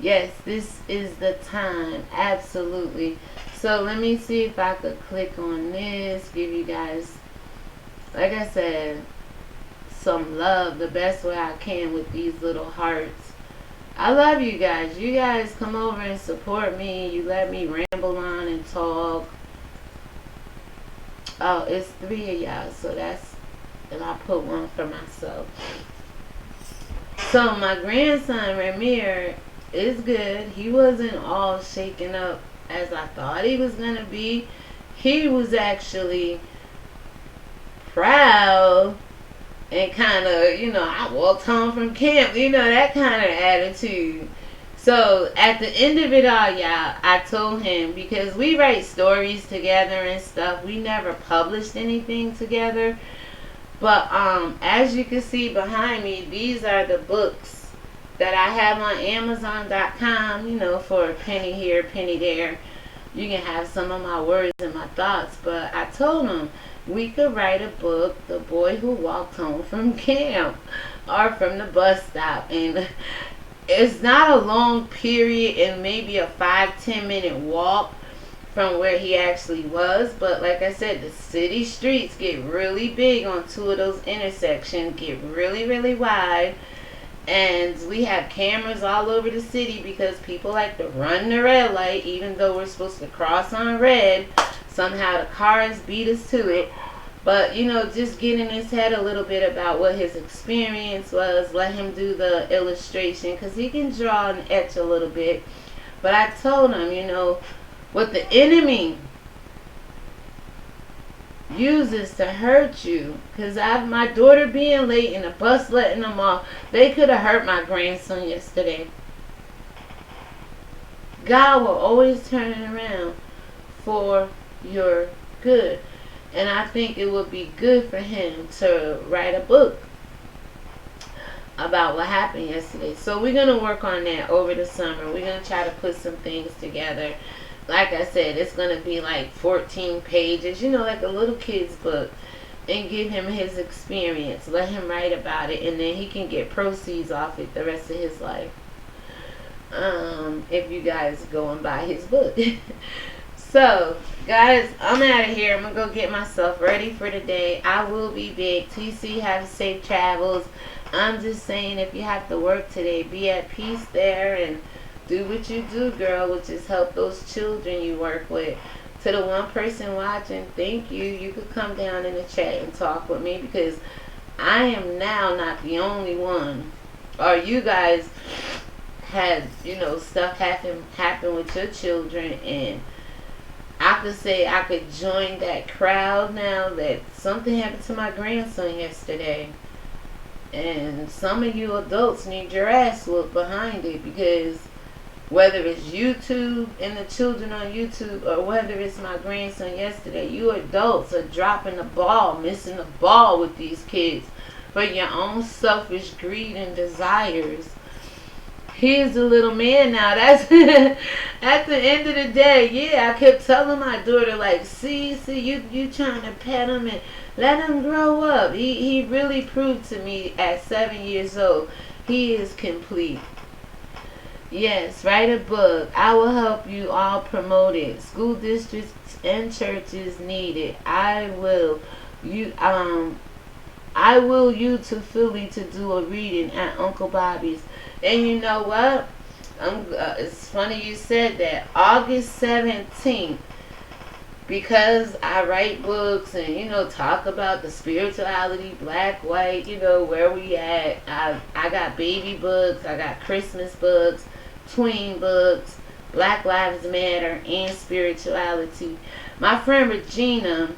Yes, this is the time. Absolutely. So let me see if I could click on this. Give you guys, like I said, some love the best way I can with these little hearts. I love you guys. You guys come over and support me. You let me ramble on and talk. Oh, it's 3 of y'all, so that's, and I put one for myself. So my grandson Ramir is good. He wasn't all shaken up as I thought he was gonna be. He was actually proud and kind of, you know, I walked home from camp, you know, that kind of attitude. So, at the end of it all, y'all, I told him, because we write stories together and stuff, we never published anything together. But, as you can see behind me, these are the books that I have on Amazon.com, you know, for a penny here, a penny there. You can have some of my words and my thoughts. But I told him we could write a book, The Boy Who Walked Home from Camp, or from the bus stop. And it's not a long period and maybe a 5-10 minute walk, from where he actually was. But like I said, the city streets get really big on two of those intersections, get really, really wide. And we have cameras all over the city because people like to run the red light even though we're supposed to cross on red. Somehow the cars beat us to it. But, just get in his head a little bit about what his experience was. Let him do the illustration because he can draw and etch a little bit. But I told him, what the enemy uses to hurt you, because my daughter being late and the bus letting them off, they could have hurt my grandson yesterday. God will always turn it around for your good. And I think it would be good for him to write a book about what happened yesterday. So we're going to work on that over the summer. We're going to try to put some things together. Like I said, it's going to be like 14 pages, like a little kid's book. And give him his experience. Let him write about it. And then he can get proceeds off it the rest of his life. If you guys go and buy his book. So, guys, I'm out of here. I'm going to go get myself ready for the day. I will be big. TC, have safe travels. I'm just saying, if you have to work today, be at peace there and do what you do, girl, which is help those children you work with. To the one person watching, thank you. You could come down in the chat and talk with me because I am now not the only one. Or you guys had, stuff happen with your children, and I could say I could join that crowd now that something happened to my grandson yesterday. And some of you adults need your ass whooped behind it, because whether it's YouTube and the children on YouTube or whether it's my grandson yesterday, you adults are dropping the ball, missing the ball with these kids for your own selfish greed and desires. He's a little man now. That's at the end of the day. Yeah, I kept telling my daughter, like, see, you trying to pet him and let him grow up. He really proved to me at 7 years old, he is complete. Yes, write a book. I will help you all promote it. School districts and churches need it. I will you to Philly to do a reading at Uncle Bobby's. And you know what? It's funny you said that. August 17th, because I write books and, talk about the spirituality, black, white, where we at. I got baby books, I got Christmas books, tween books, Black Lives Matter, and spirituality. My friend Regina,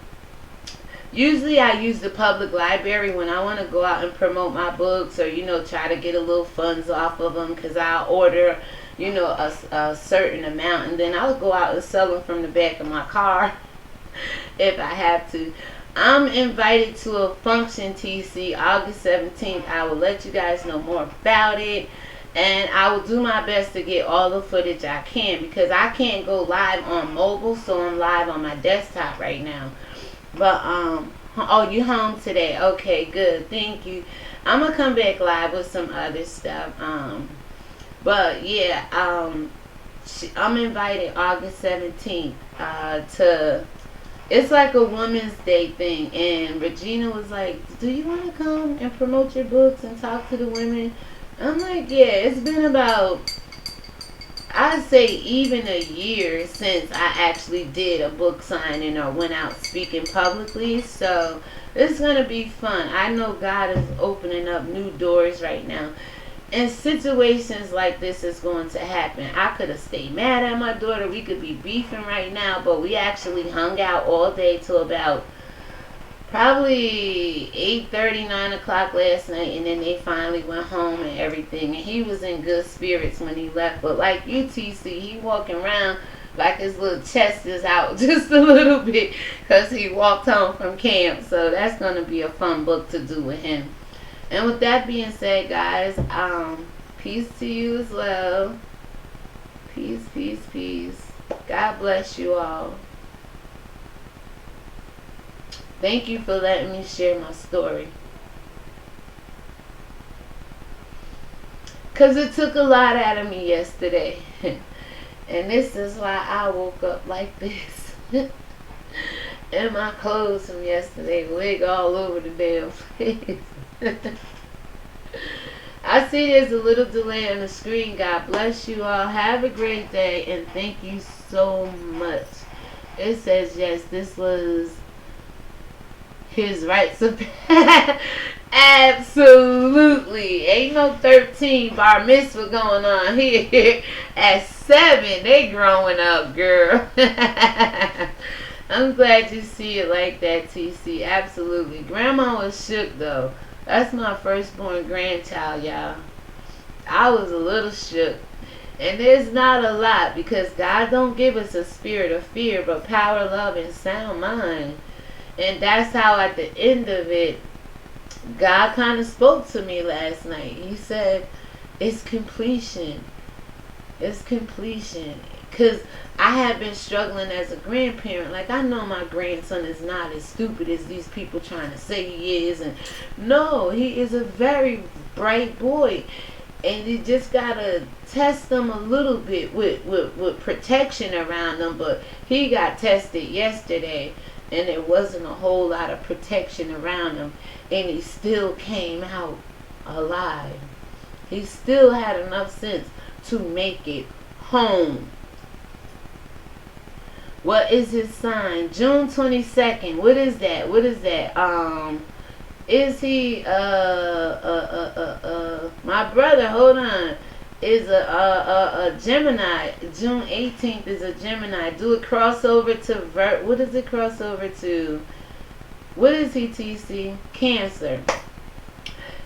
usually I use the public library when I want to go out and promote my books or, try to get a little funds off of them, because I'll order, a certain amount, and then I'll go out and sell them from the back of my car if I have to. I'm invited to a function, TC, August 17th. I will let you guys know more about it. And I will do my best to get all the footage I can, because I can't go live on mobile, so I'm live on my desktop right now. But, oh, you home today? Okay, good. Thank you. I'm going to come back live with some other stuff. But, yeah, I'm invited August 17th to, it's like a Women's Day thing. And Regina was like, do you want to come and promote your books and talk to the women? I'm like, yeah, it's been about, I'd say even a year since I actually did a book signing or went out speaking publicly. So it's going to be fun. I know God is opening up new doors right now. And situations like this is going to happen. I could have stayed mad at my daughter. We could be beefing right now. But we actually hung out all day till about probably 8:30, 9 o'clock last night, and then they finally went home and everything. And he was in good spirits when he left. But like UTC, he walking around like his little chest is out just a little bit because he walked home from camp. So that's going to be a fun book to do with him. And with that being said, guys, peace to you as well. Peace, peace, peace. God bless you all. Thank you for letting me share my story. Because it took a lot out of me yesterday. And this is why I woke up like this. And my clothes from yesterday, wig all over the damn place. I see there's a little delay on the screen. God bless you all. Have a great day, and thank you so much. It says, yes, this was his rights of absolutely. Ain't no 13 bar mitzvah going on here. At 7, they growing up, girl. I'm glad you see it like that, TC. Absolutely. Grandma was shook, though. That's my firstborn grandchild, y'all. I was a little shook. And there's not a lot, because God don't give us a spirit of fear, but power, love, and sound mind. And that's how at the end of it, God kind of spoke to me last night. He said, it's completion. It's completion. Because I have been struggling as a grandparent. Like, I know my grandson is not as stupid as these people trying to say he is. And no, he is a very bright boy. And you just got to test them a little bit with protection around them. But he got tested yesterday, and there wasn't a whole lot of protection around him. And he still came out alive. He still had enough sense to make it home. What is his sign? June 22nd. What is that? What is that? Is he my brother, hold on, is a Gemini. June 18th is a Gemini. Do it crossover to what does it cross over to? What is he, TC? Cancer.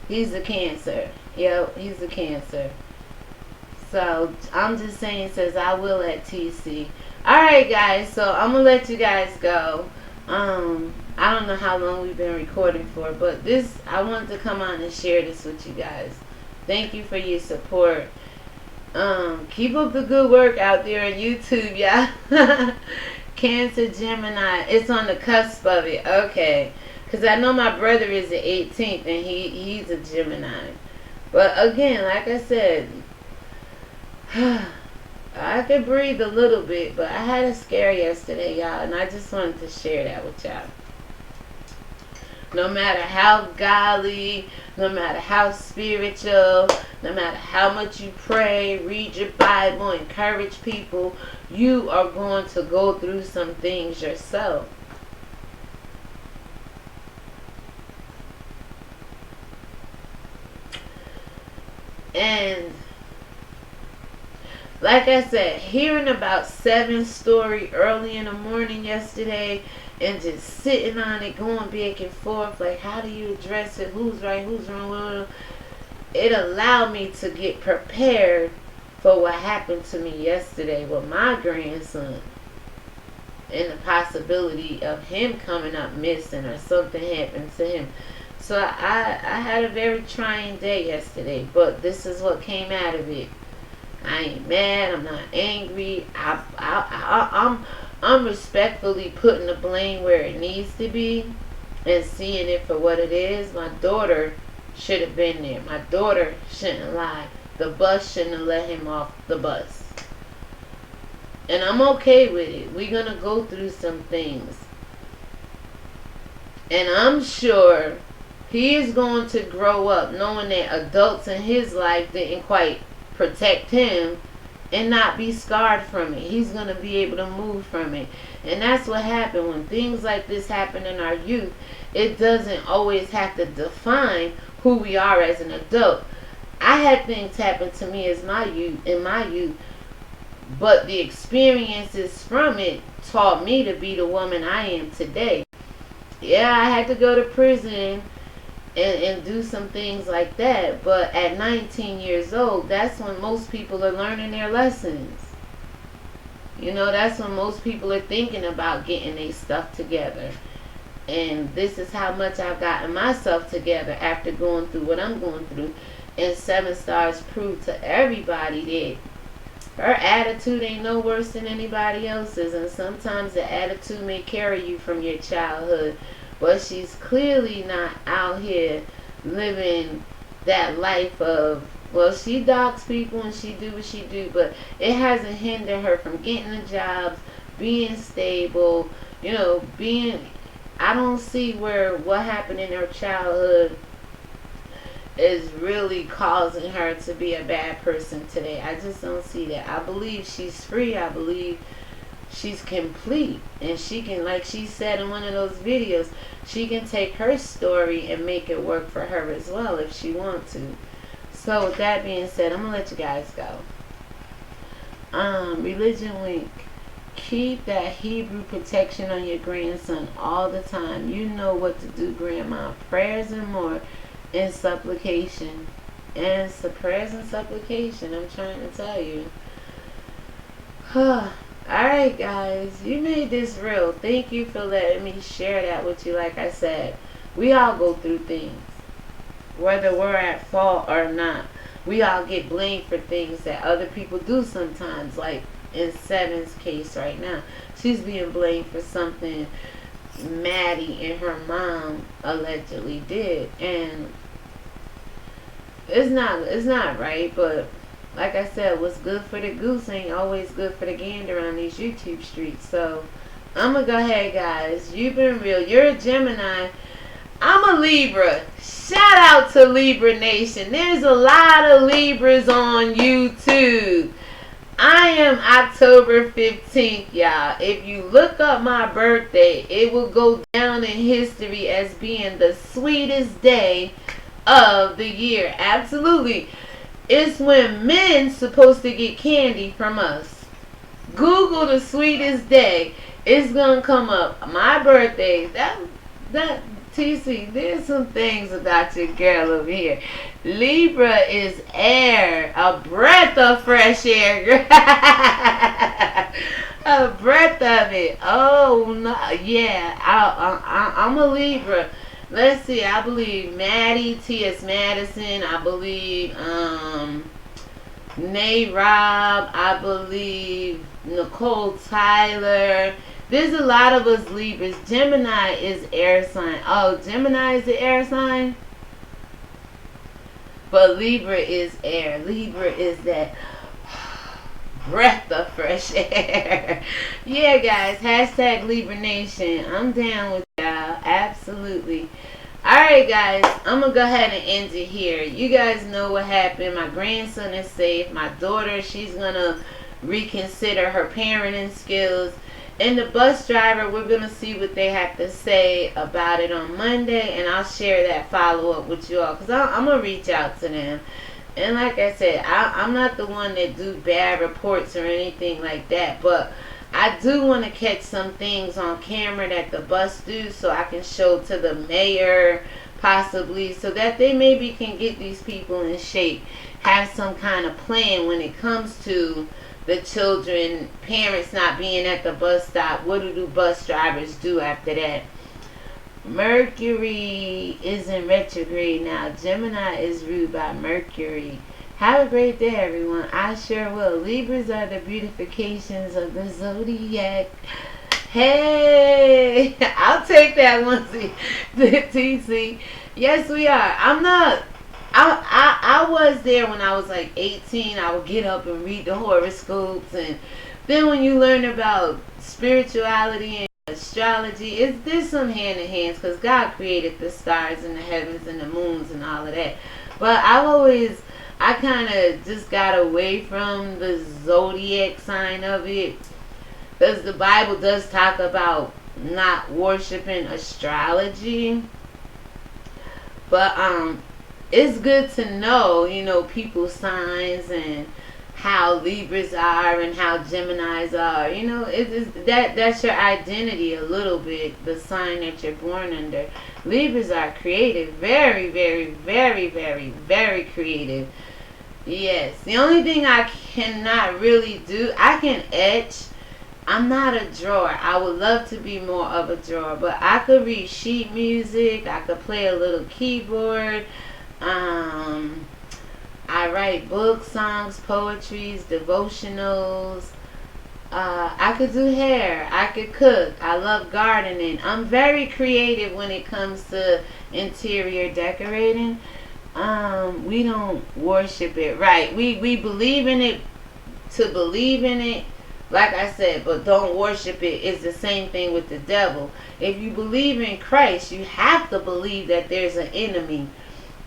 He's a Cancer. Yep, he's a Cancer. So I'm just saying, says I will at TC. Alright guys, so I'm gonna let you guys go. I don't know how long we've been recording for, but I wanted to come on and share this with you guys. Thank you for your support. Keep up the good work out there on YouTube, y'all. Cancer, Gemini, it's on the cusp of it. Okay, because I know my brother is the 18th, and he's a Gemini. But again, like I said, I could breathe a little bit, but I had a scare yesterday, y'all, and I just wanted to share that with y'all. No matter how godly, no matter how spiritual, no matter how much you pray, read your Bible, encourage people, you are going to go through some things yourself. And like I said, hearing about 7-story early in the morning yesterday, and just sitting on it, going back and forth, like how do you address it, who's right, who's wrong, it allowed me to get prepared for what happened to me yesterday with my grandson, and the possibility of him coming up missing or something happened to him. So I had a very trying day yesterday, but this is what came out of it. I ain't mad, I'm not angry, I'm respectfully putting the blame where it needs to be and seeing it for what it is. My daughter should have been there. My daughter shouldn't lie. The bus shouldn't have let him off the bus. And I'm okay with it. We're going to go through some things. And I'm sure he is going to grow up knowing that adults in his life didn't quite protect him and not be scarred from it. He's going to be able to move from it. And that's what happened when things like this happen in our youth. It doesn't always have to define who we are as an adult. I had things happen to me in my youth, but the experiences from it taught me to be the woman I am today. Yeah, I had to go to prison and do some things like that, but at 19 years old, that's when most people are learning their lessons. You know, that's when most people are thinking about getting their stuff together. And this is how much I've gotten myself together after going through what I'm going through. And 7 Stars proved to everybody that her attitude ain't no worse than anybody else's. And sometimes the attitude may carry you from your childhood. But she's clearly not out here living that life of Well, she dogs people and she do what she do, but it hasn't hindered her from getting the jobs, being stable, being. I don't see where what happened in her childhood is really causing her to be a bad person today. I just don't see that. I believe she's free. I believe she's complete. And she can, like she said in one of those videos, she can take her story and make it work for her as well if she wants to. So with that being said, I'm going to let you guys go. Religion Week. Keep that Hebrew protection on your grandson all the time. You know what to do, Grandma. Prayers and more. And supplication. And prayers and supplication. I'm trying to tell you. Alright, guys. You made this real. Thank you for letting me share that with you. Like I said, we all go through things. Whether we're at fault or not. We all get blamed for things that other people do sometimes. Like in Seven's case right now. She's being blamed for something Maddie and her mom allegedly did. And it's not right, but like I said, what's good for the goose ain't always good for the gander on these YouTube streets. So I'm gonna go ahead, guys. You've been real. You're a Gemini. I'm a Libra. Shout out to Libra Nation. There's a lot of Libras on YouTube. I am October 15th, y'all. If you look up my birthday, it will go down in history as being the sweetest day of the year. Absolutely. It's when men's supposed to get candy from us. Google the sweetest day. It's gonna come up. My birthday. That TC, there's some things about your girl over here. Libra is air, a breath of fresh air. A breath of it. Oh no, yeah. I'm a Libra. Let's see. I believe Maddie, T.S. Madison. I believe Nay Rob. I believe Nicole Tyler. There's a lot of us Libras. Gemini is air sign. Oh, Gemini is the air sign? But Libra is air. Libra is that breath of fresh air. Yeah, guys. Hashtag Libra Nation. I'm down with y'all. Absolutely. Alright, guys. I'm going to go ahead and end it here. You guys know what happened. My grandson is safe. My daughter, she's going to reconsider her parenting skills. And the bus driver, we're going to see what they have to say about it on Monday. And I'll share that follow-up with you all. Because I'm going to reach out to them. And like I said, I'm not the one that do bad reports or anything like that. But I do want to catch some things on camera that the bus do. So I can show to the mayor, possibly. So that they maybe can get these people in shape. Have some kind of plan when it comes to the children, parents not being at the bus stop. What do bus drivers do after that? Mercury is in retrograde now. Gemini is ruled by Mercury. Have a great day, everyone. I sure will. Libras are the beautifications of the zodiac. Hey, I'll take that one, TC. Yes, we are. I was there when I was like 18. I would get up and read the horoscopes, and then when you learn about spirituality and astrology, there's some hand in hands because God created the stars and the heavens and the moons and all of that. But I kind of just got away from the zodiac sign of it because the Bible does talk about not worshiping astrology. But it's good to know, people's signs and how Libras are and how Geminis are. That's your identity a little bit, the sign that you're born under. Libras are creative, very, very, very, very, very creative. Yes, the only thing I cannot really do, I can etch. I'm not a drawer. I would love to be more of a drawer, but I could read sheet music. I could play a little keyboard. I write books, songs, poetries, devotionals. I could do hair. I could cook. I love gardening. I'm very creative when it comes to interior decorating. We don't worship it. Right. We believe in it to believe in it. Like I said, but don't worship it is the same thing with the devil. If you believe in Christ, you have to believe that there's an enemy.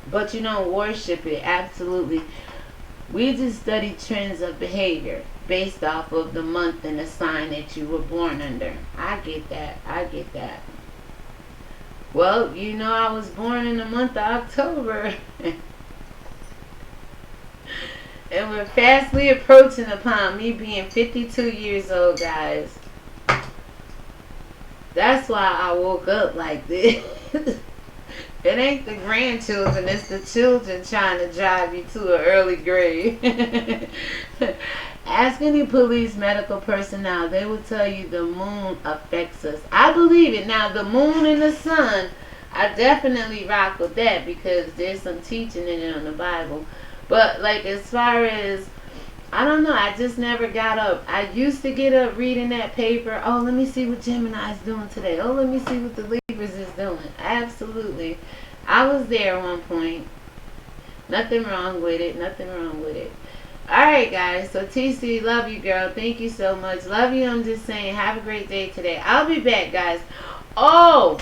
But you don't worship it. Absolutely. We just study trends of behavior based off of the month and the sign that you were born under. I get that. I get that. Well, you know I was born in the month of October. And we're fastly approaching upon me being 52 years old, guys. That's why I woke up like this. It ain't the grandchildren, it's the children trying to drive you to an early grave. Ask any police, medical personnel, they will tell you the moon affects us. I believe it. Now, the moon and the sun, I definitely rock with that because there's some teaching in it on the Bible. But, like, as far as, I don't know, I just never got up. I used to get up reading that paper. Oh, let me see what Gemini's doing today. Oh, let me see what the Libras is doing. Absolutely. I was there at one point. Nothing wrong with it. Nothing wrong with it. Alright, guys. So, TC, love you, girl. Thank you so much. Love you. I'm just saying, have a great day today. I'll be back, guys. Oh!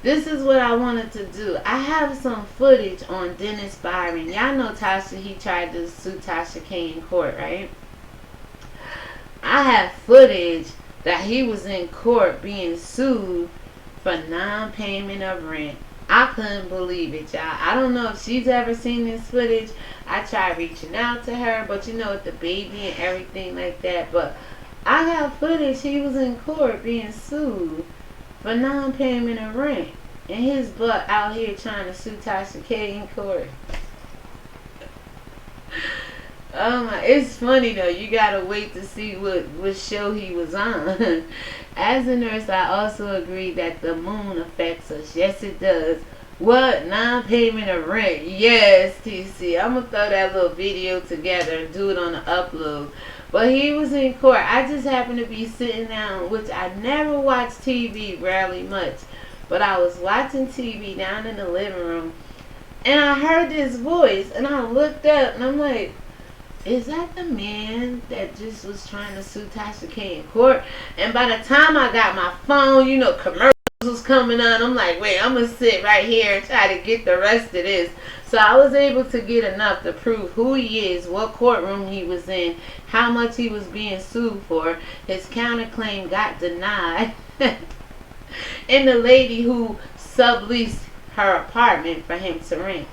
This is what I wanted to do. I have some footage on Dennis Byron. Y'all know Tasha, he tried to sue Tasha K in court, right? I have footage that he was in court being sued for non-payment of rent. I couldn't believe it, y'all. I don't know if she's ever seen this footage. I tried reaching out to her, but you know, with the baby and everything like that. But I got footage. He was in court being sued for non-payment of rent. And his butt out here trying to sue Tasha K in court. Oh my, it's funny though. You gotta wait to see what show he was on. As a nurse, I also agree that the moon affects us. Yes, it does. What? Non-payment of rent. Yes, TC. I'm gonna throw that little video together and do it on the upload. But he was in court. I just happened to be sitting down, which I never watch TV, rarely much. But I was watching TV down in the living room. And I heard this voice. And I looked up and I'm like, is that the man that just was trying to sue Tasha K in court? And by the time I got my phone, you know, commercials was coming on. I'm like, wait, I'm going to sit right here and try to get the rest of this. So I was able to get enough to prove who he is, what courtroom he was in, how much he was being sued for. His counterclaim got denied. And the lady who subleased her apartment for him to rent.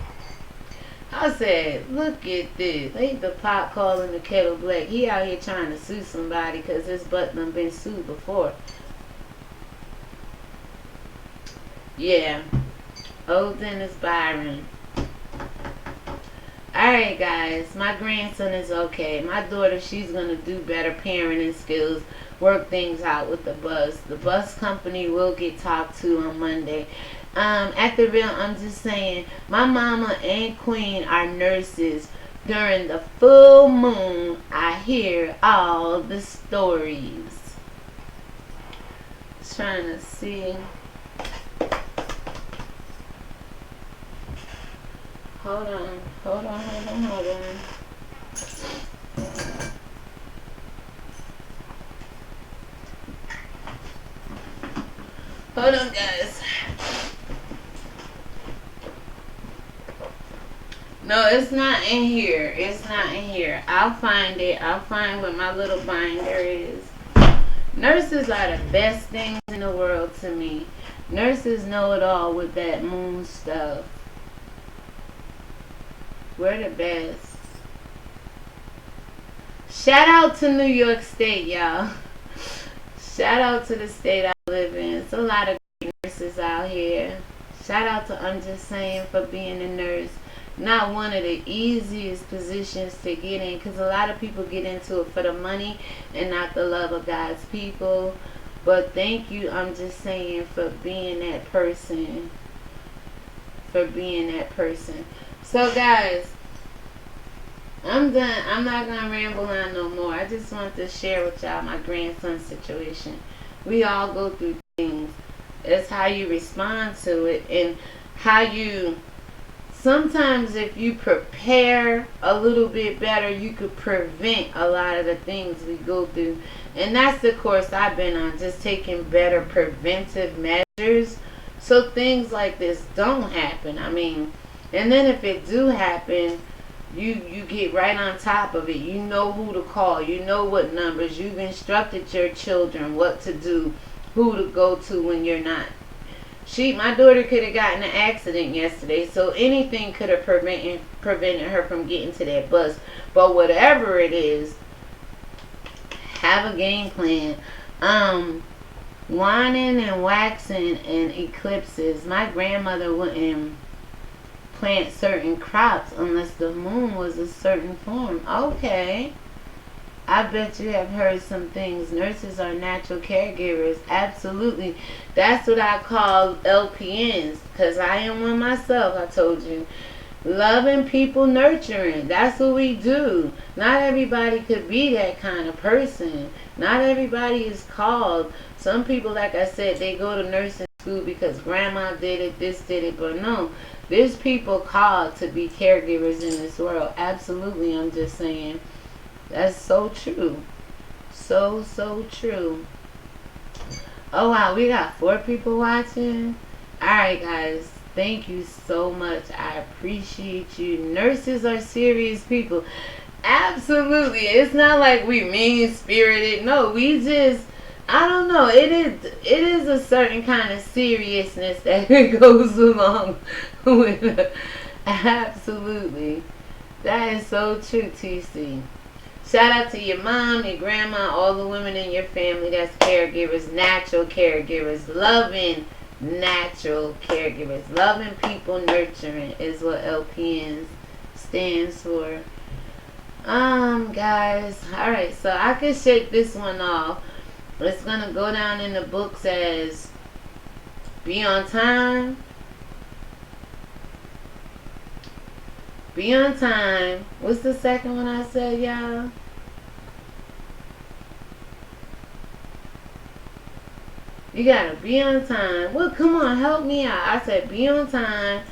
I said, look at this. Ain't the pot calling the kettle black. He out here trying to sue somebody because his butt done been sued before. Yeah. Old Dennis Byron. Alright, guys. My grandson is okay. My daughter, she's going to do better parenting skills. Work things out with the bus. The bus company will get talked to on Monday. At the real, I'm just saying, my mama and Queen are nurses. During the full moon, I hear all the stories. Trying to see. Hold on. Hold on, guys. No, it's not in here. It's not in here. I'll find it. I'll find what my little binder is. Nurses are the best things in the world to me. Nurses know it all with that moon stuff. We're the best. Shout out to New York State, y'all. Shout out to the state I live in. It's a lot of great nurses out here. Shout out to I'm Just Saying for being a nurse. Not one of the easiest positions to get in, because a lot of people get into it for the money and not the love of God's people. But thank you, I'm Just Saying, for being that person. For being that person. So guys, I'm done. I'm not going to ramble on no more. I just want to share with y'all my grandson's situation. We all go through things. It's how you respond to it and how you sometimes if you prepare a little bit better, you could prevent a lot of the things we go through. And that's the course I've been on, just taking better preventive measures so things like this don't happen. I mean, and then if it do happen, you get right on top of it. You know who to call. You know what numbers. You've instructed your children what to do, who to go to when you're not. My daughter could have gotten an accident yesterday, so anything could have prevented her from getting to that bus. But whatever it is, have a game plan. Waning and waxing and eclipses. My grandmother wouldn't plant certain crops unless the moon was a certain form. Okay. I bet you have heard some things. Nurses are natural caregivers. Absolutely. That's what I call LPNs, because I am one myself, I told you. Loving people, nurturing. That's what we do. Not everybody could be that kind of person. Not everybody is called. Some people, like I said, they go to nursing school because grandma did it, this did it, but no. There's people called to be caregivers in this world. Absolutely, I'm just saying. That's so true. So true. Oh wow, we got 4 people watching. Alright guys, thank you so much. I appreciate you. Nurses are serious people. Absolutely. It's not like we mean-spirited. No, we just, I don't know. It is a certain kind of seriousness that goes along with it. Absolutely. That is so true, TC. Shout out to your mom, your grandma, all the women in your family that's caregivers, natural caregivers, loving natural caregivers. Loving people, nurturing is what LPNs stands for. Guys, alright, so I can shake this one off. It's gonna go down in the books as be on time. Be on time. What's the second one I said, y'all? You gotta be on time. Well, come on, help me out. I said be on time.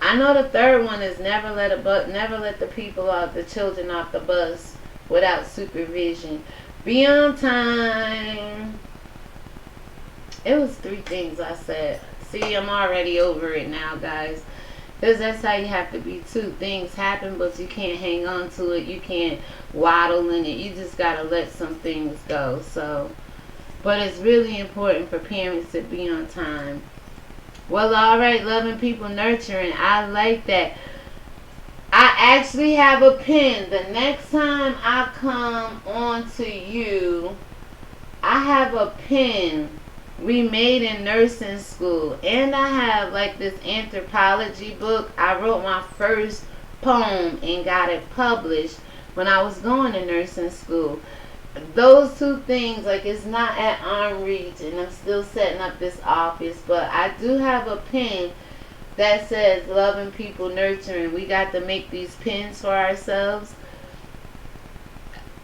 I know the third one is never let the people off, the children off the bus without supervision. Be on time. It was 3 things I said. See, I'm already over it now, guys. Because that's how you have to be too. Things happen, but you can't hang on to it. You can't waddle in it. You just got to let some things go. So, but it's really important for parents to be on time. Well, alright, loving people, nurturing. I like that. I actually have a pen. The next time I come on to you, I have a pen we made in nursing school, and I have like this anthropology book. I wrote my first poem and got it published when I was going to nursing school. Those 2 things, like, it's not at arm reach, and I'm still setting up this office, but I do have a pen that says loving people, nurturing. We got to make these pens for ourselves.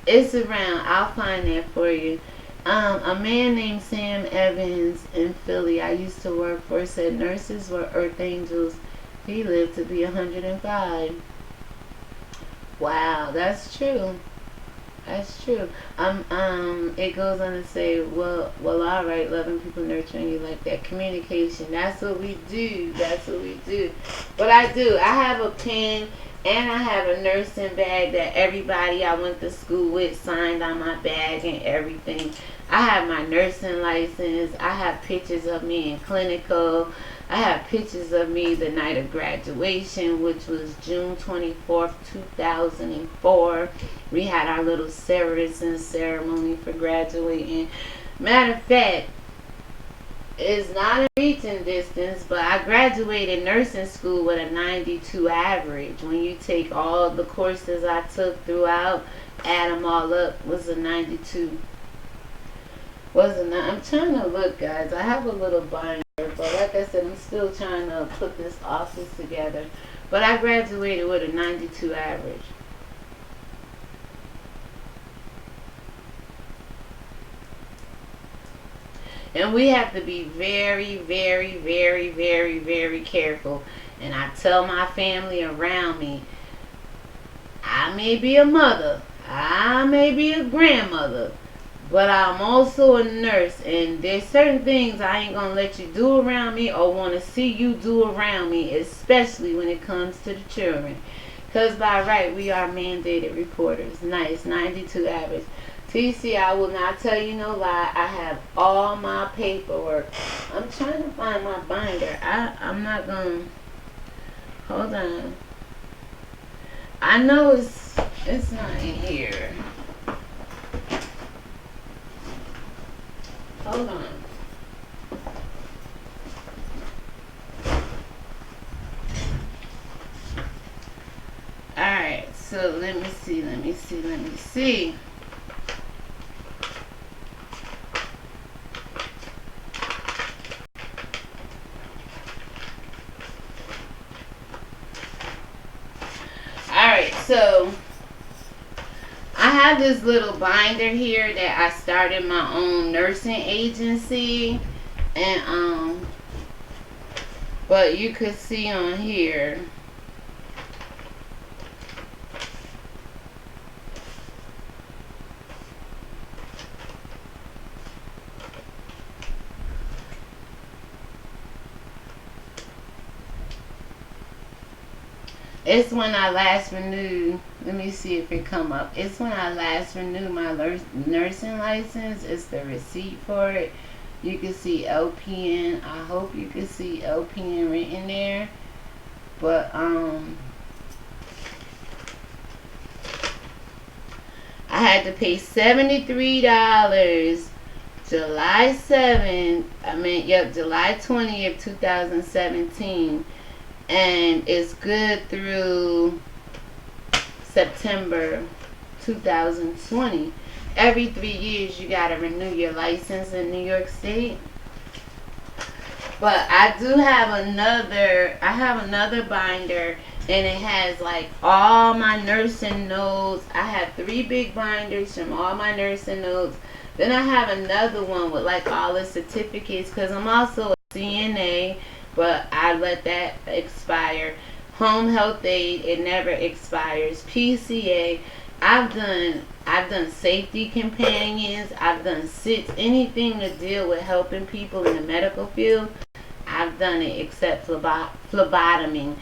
It's around. I'll find that for you. A man named Sam Evans in Philly I used to work for said nurses were earth angels. He lived to be 105. Wow, that's true. That's true. It goes on to say, well, alright, loving people, nurturing you like that. Communication. That's what we do. That's what we do. But I do. I have a pen and I have a nursing bag that everybody I went to school with signed on my bag and everything. I have my nursing license. I have pictures of me in clinical. I have pictures of me the night of graduation, which was June 24th, 2004. We had our little service ceremony for graduating. Matter of fact, it's not a reaching distance, but I graduated nursing school with a 92 average. When you take all the courses I took throughout, add them all up, was a 92. I'm trying to look, guys. I have a little binder, but like I said, I'm still trying to put this office together. But I graduated with a 92 average. And we have to be very, very, very, very, very careful. And I tell my family around me, I may be a mother, I may be a grandmother, but I'm also a nurse, and there's certain things I ain't gonna let you do around me or want to see you do around me, especially when it comes to the children. Because by right, we are mandated reporters. Nice, 92 average. TC, I will not tell you no lie. I have all my paperwork. I'm trying to find my binder. I'm not gonna. Hold on. I know it's not in here. Hold on. Alright, so let me see. Alright, so I have this little binder here that I started my own nursing agency, and but you could see on here, it's when I last renewed. Let me see if it come up. It's when I last renewed my nursing license. It's the receipt for it. You can see LPN. I hope you can see LPN written there. But I had to pay $73 July 7th. July 20th, 2017. And it's good through September 2020. Every 3 years you gotta renew your license in New York State. But I have another binder, and it has like all my nursing notes. I have 3 big binders from all my nursing notes. Then I have another one with like all the certificates, because I'm also a CNA, but I let that expire. Home health aid, it never expires. PCA, I've done safety companions, I've done SITS, anything to deal with helping people in the medical field. I've done it, except phlebotomy.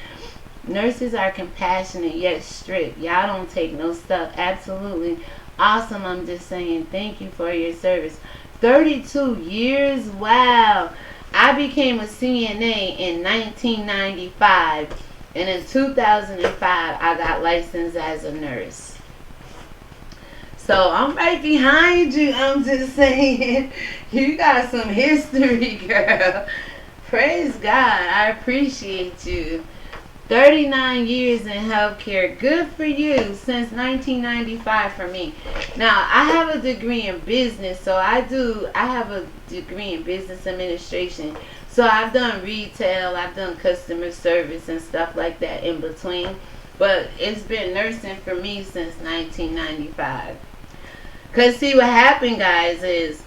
Nurses are compassionate yet strict. Y'all don't take no stuff. Absolutely awesome. I'm just saying thank you for your service. 32 years. Wow. I became a CNA in 1995, and in 2005 I got licensed as a nurse. So I'm right behind you. I'm just saying, you got some history, girl. Praise God. I appreciate you. 39 years in healthcare. Good for you. Since 1995 for me. Now, I have a degree in business, so I have a degree in business administration. So I've done retail, I've done customer service and stuff like that in between. But it's been nursing for me since 1995. Because see, what happened, guys, is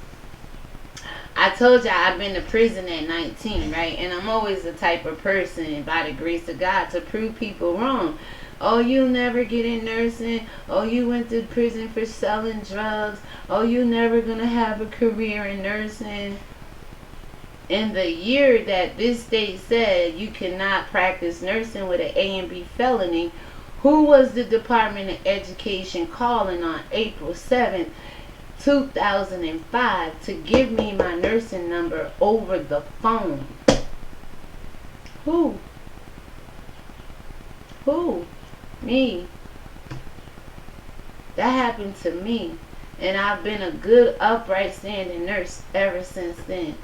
I told you I've been to prison at 19, right? And I'm always the type of person, by the grace of God, to prove people wrong. Oh, you'll never get in nursing. Oh, you went to prison for selling drugs. Oh, you're never going to have a career in nursing. In the year that this state said you cannot practice nursing with an A and B felony, who was the Department of Education calling on April 7th, 2005 to give me my nursing number over the phone? Who? Me. That happened to me. And I've been a good, upright, standing nurse ever since then.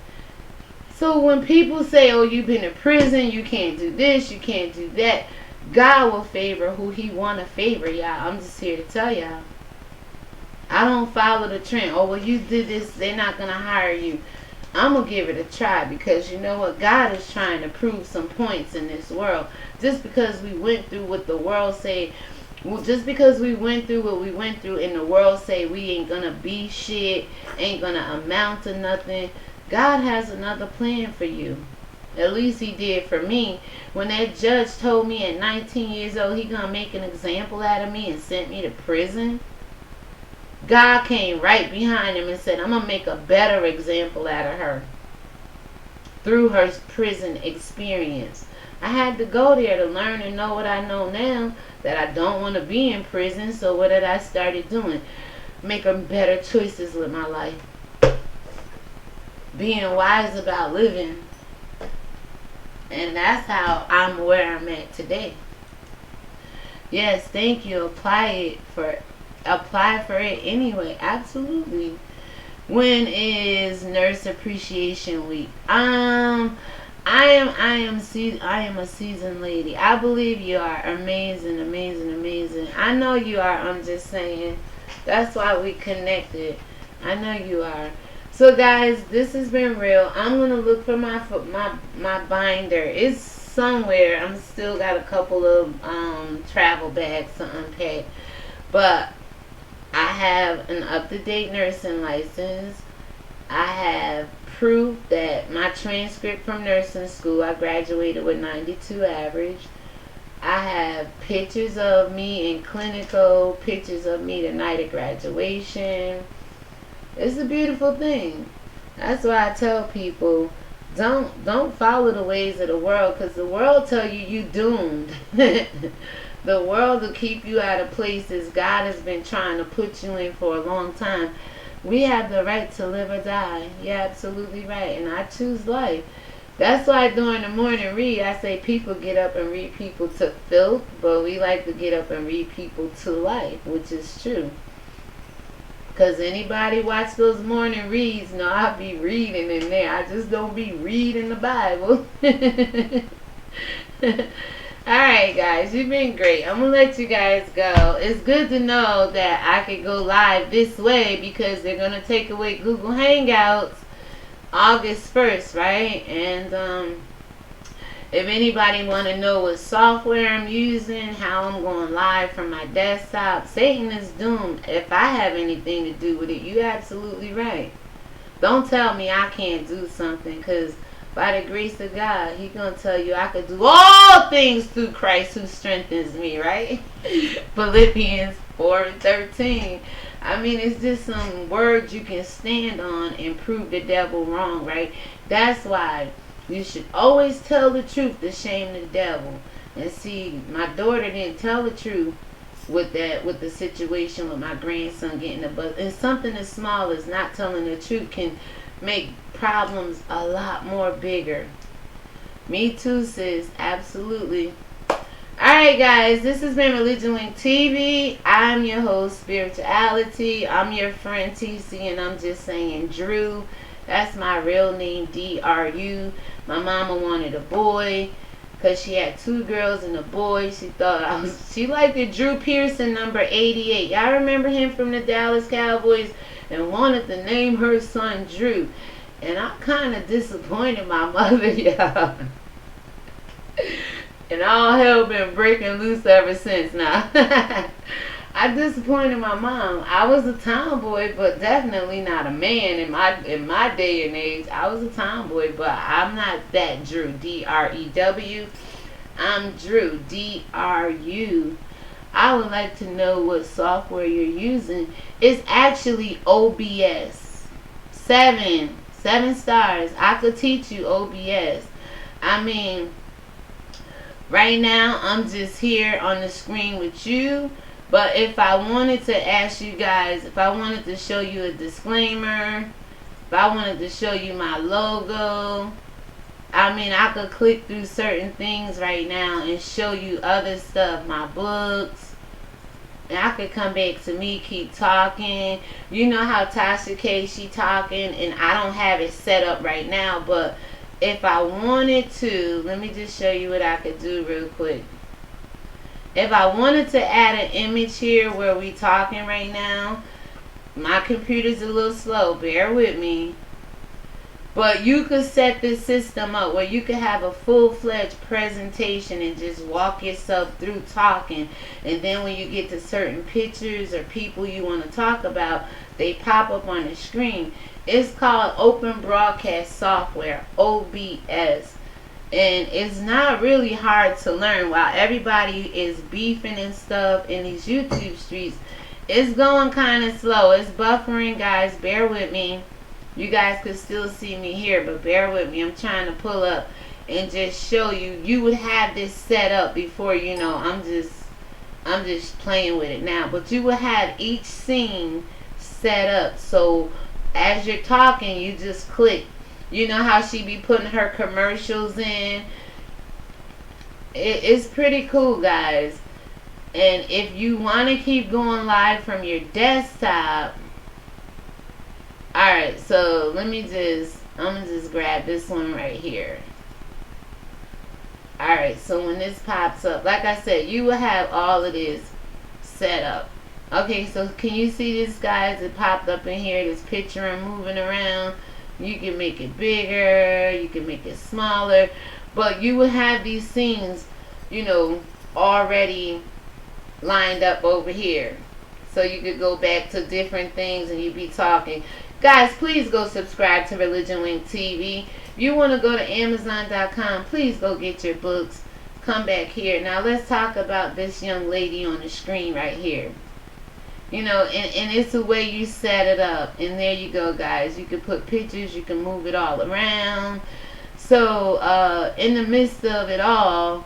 So when people say, oh, you've been in prison, you can't do this, you can't do that, God will favor who he want to favor, y'all. I'm just here to tell y'all. I don't follow the trend. Oh, well, you did this, they're not going to hire you. I'm going to give it a try, because you know what? God is trying to prove some points in this world. Just because we went through what the world say, just because we went through what we went through and the world say we ain't going to be shit, ain't going to amount to nothing, God has another plan for you. At least he did for me. When that judge told me at 19 years old he gonna make an example out of me and sent me to prison, God came right behind him and said, I'm gonna make a better example out of her through her prison experience. I had to go there to learn and know what I know now, that I don't want to be in prison. So what did I started doing? Making better choices with my life. Being wise about living. And that's how I'm where I'm at today. Yes, thank you. Apply for it anyway. Absolutely. When is Nurse Appreciation Week? I am a seasoned lady. I believe you are amazing, amazing, amazing. I know you are. I'm just saying. That's why we connected. I know you are. So guys, this has been real. I'm gonna look for my binder. It's somewhere. I'm still got a couple of travel bags to unpack, but I have an up-to-date nursing license. I have proof that my transcript from nursing school, I graduated with 92 average. I have pictures of me in clinical, pictures of me the night of graduation. It's a beautiful thing. That's why I tell people, don't follow the ways of the world, because the world tell you doomed. The world will keep you out of places God has been trying to put you in for a long time. We have the right to live or die. You're absolutely right. And I choose life. That's why during the morning read, I say people get up and read people to filth, but we like to get up and read people to life, which is true. Because anybody watch those morning reads, know I'll be reading in there. I just don't be reading the Bible. Alright guys, you've been great. I'm going to let you guys go. It's good to know that I could go live this way because they're going to take away Google Hangouts August 1st, right? And if anybody want to know what software I'm using, how I'm going live from my desktop, Satan is doomed. If I have anything to do with it, you're absolutely right. Don't tell me I can't do something, because by the grace of God, He's going to tell you I could do all things through Christ who strengthens me, right? Philippians 4:13. I mean, it's just some words you can stand on and prove the devil wrong, right? That's why you should always tell the truth to shame the devil. And see, my daughter didn't tell the truth with the situation with my grandson getting a bus. And something as small as not telling the truth can make problems a lot more bigger. Me too, sis. Absolutely. Alright guys, this has been Religion Link TV. I'm your host, Spirituality. I'm your friend TC, and I'm just saying Drew. That's my real name, D-R-U. My mama wanted a boy because she had 2 girls and a boy. She liked the Drew Pearson number 88. Y'all remember him from the Dallas Cowboys? And wanted to name her son Drew. And I kind of disappointed my mother, y'all. And all hell been breaking loose ever since now. I disappointed my mom. I was a tomboy, but definitely not a man in my day and age. I was a tomboy, but I'm not that Drew, D-R-E-W. I'm Drew, D-R-U. I would like to know what software you're using. It's actually OBS. 7 stars. I could teach you OBS. I mean, right now I'm just here on the screen with you. But if I wanted to ask you guys, if I wanted to show you a disclaimer, if I wanted to show you my logo, I mean, I could click through certain things right now and show you other stuff, my books. And I could come back to me, keep talking. You know how Tasha K, she talking, and I don't have it set up right now. But if I wanted to, let me just show you what I could do real quick. If I wanted to add an image here where we talking right now, my computer's a little slow, bear with me. But you could set this system up where you could have a full-fledged presentation and just walk yourself through talking. And then when you get to certain pictures or people you want to talk about, they pop up on the screen. It's called Open Broadcast Software, OBS. And it's not really hard to learn. While everybody is beefing and stuff in these YouTube streets, it's going kind of slow. It's buffering, guys. Bear with me. You guys could still see me here, but bear with me. I'm trying to pull up and just show you. You would have this set up before, you know, I'm just playing with it now. But you would have each scene set up. So as you're talking, you just click. You know how she be putting her commercials in? It's pretty cool, guys. And if you want to keep going live from your desktop, alright, so I'm going to just grab this one right here. Alright, so when this pops up, like I said, you will have all of this set up. Okay, so can you see this, guys? It popped up in here, this picture and moving around. You can make it bigger, you can make it smaller, but you will have these scenes, you know, already lined up over here. So you could go back to different things and you'd be talking. Guys, please go subscribe to Religion Wing TV. If you want to go to Amazon.com, please go get your books. Come back here. Now let's talk about this young lady on the screen right here. You know, and it's the way you set it up. And there you go, guys. You can put pictures. You can move it all around. So, in the midst of it all,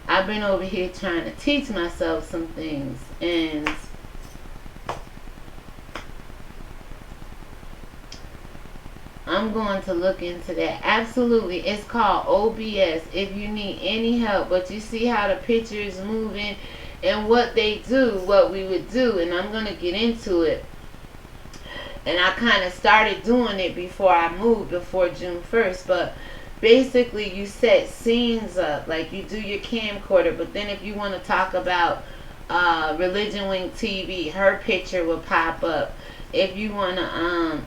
I've been over here trying to teach myself some things. And I'm going to look into that. Absolutely. It's called OBS if you need any help. But you see how the picture is moving and what they do, what we would do. And I'm going to get into it. And I kind of started doing it before I moved, before June 1st. But basically you set scenes up. Like you do your camcorder. But then if you want to talk about Religion Wing TV, her picture will pop up. If you want to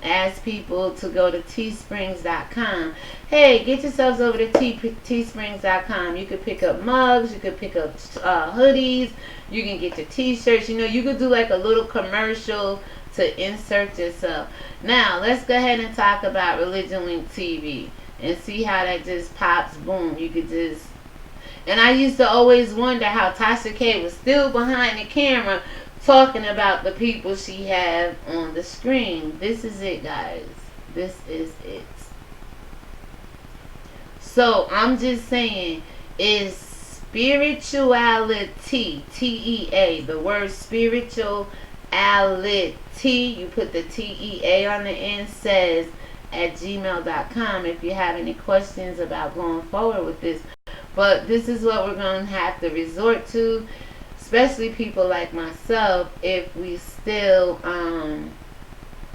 ask people to go to teesprings.com, hey, get yourselves over to teesprings.com. You could pick up mugs, you could pick up hoodies, you can get your t-shirts. You know, you could do like a little commercial to insert yourself. Now, let's go ahead and talk about Religion Wing TV and see how that just pops, boom. You could just... And I used to always wonder how Tasha K was still behind the camera talking about the people she had on the screen. This is it, guys. This is it. So I'm just saying, is spirituality, T-E-A, the word spirituality, you put the T-E-A on the end, says at gmail.com if you have any questions about going forward with this. But this is what we're going to have to resort to, especially people like myself, if we still,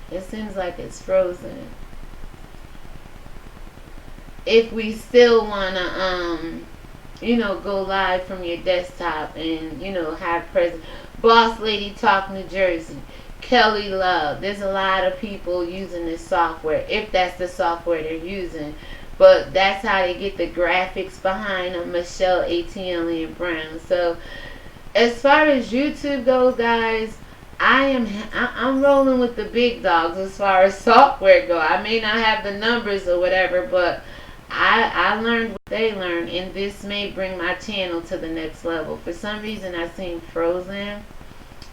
it seems like it's frozen. If we still want to, you know, go live from your desktop and, you know, have Boss Lady Talk New Jersey, Kelly Love. There's a lot of people using this software, if that's the software they're using. But that's how they get the graphics behind them, Michelle ATL and Brown. So as far as YouTube goes, guys, I'm rolling with the big dogs as far as software go. I may not have the numbers or whatever, but I learned what they learned, and this may bring my channel to the next level. For some reason, I seem frozen,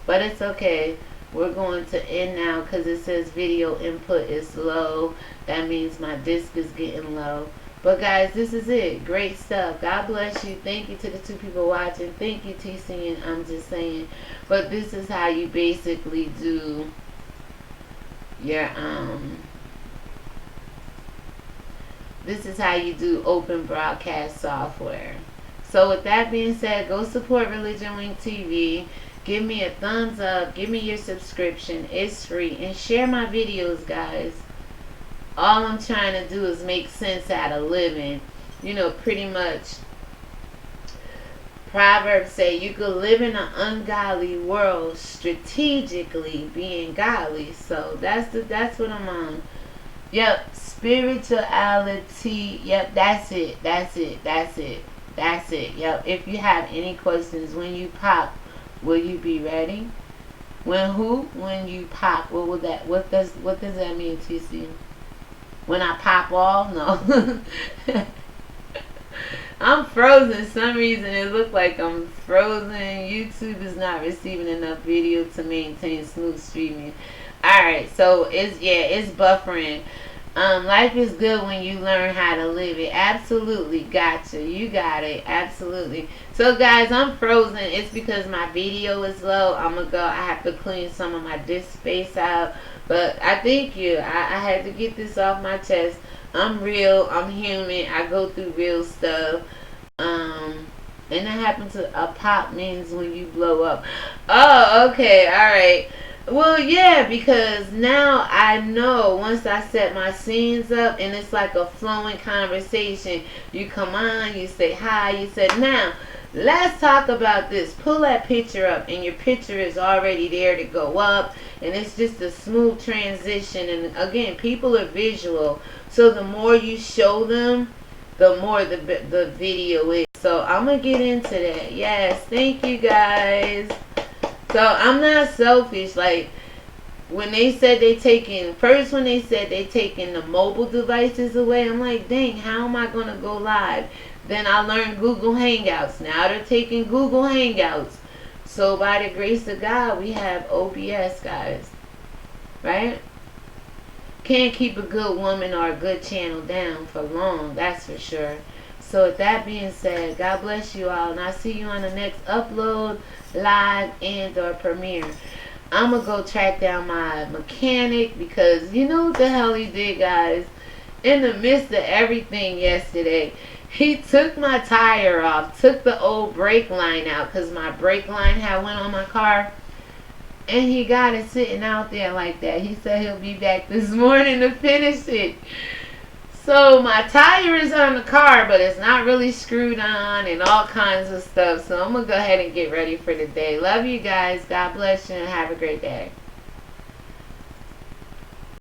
but it's okay. We're going to end now because it says video input is low. That means my disc is getting low. But guys, this is it. Great stuff. God bless you. Thank you to the 2 people watching. Thank you, TC, and I'm just saying. But this is how you basically do your this is how you do open broadcast software. So with that being said, go support Religion Wing TV. Give me a thumbs up. Give me your subscription. It's free. And share my videos, guys. All I'm trying to do is make sense out of living. You know, pretty much. Proverbs say you could live in an ungodly world strategically being godly. So that's what I'm on. Yep, spirituality. Yep, that's it. That's it. That's it. That's it. Yep. If you have any questions when you pop, will you be ready? When who? When you pop. What does that mean, TC? When I pop off? No. I'm frozen. For some reason it looked like I'm frozen. YouTube is not receiving enough video to maintain smooth streaming. Alright, so it's buffering. Life is good when you learn how to live it. Absolutely, gotcha. You got it. Absolutely. So guys, I'm frozen. It's because my video is low. I have to clean some of my disk space out. But I thank you. I had to get this off my chest. I'm real. I'm human. I go through real stuff. And that happens to a pop means when you blow up. Oh, okay. All right. Well, yeah, because now I know once I set my scenes up and it's like a flowing conversation. You come on, you say hi, you said, now, let's talk about this. Pull that picture up and your picture is already there to go up and it's just a smooth transition. And again, people are visual. So the more you show them, the more the video is. So I'm going to get into that. Yes, thank you guys. So I'm not selfish. Like when they said they taking the mobile devices away, I'm like, dang, how am I gonna go live? Then I learned Google Hangouts. Now they're taking Google Hangouts. So by the grace of God, we have OBS, guys. Right? Can't keep a good woman or a good channel down for long, that's for sure. So with that being said, God bless you all, and I'll see you on the next upload, live, and or premiere. I'm going to go track down my mechanic because you know what the hell he did, guys? In the midst of everything yesterday, he took my tire off, took the old brake line out because my brake line had went on my car. And he got it sitting out there like that. He said he'll be back this morning to finish it. So my tire is on the car, but it's not really screwed on and all kinds of stuff. So I'm going to go ahead and get ready for the day. Love you guys. God bless you and have a great day.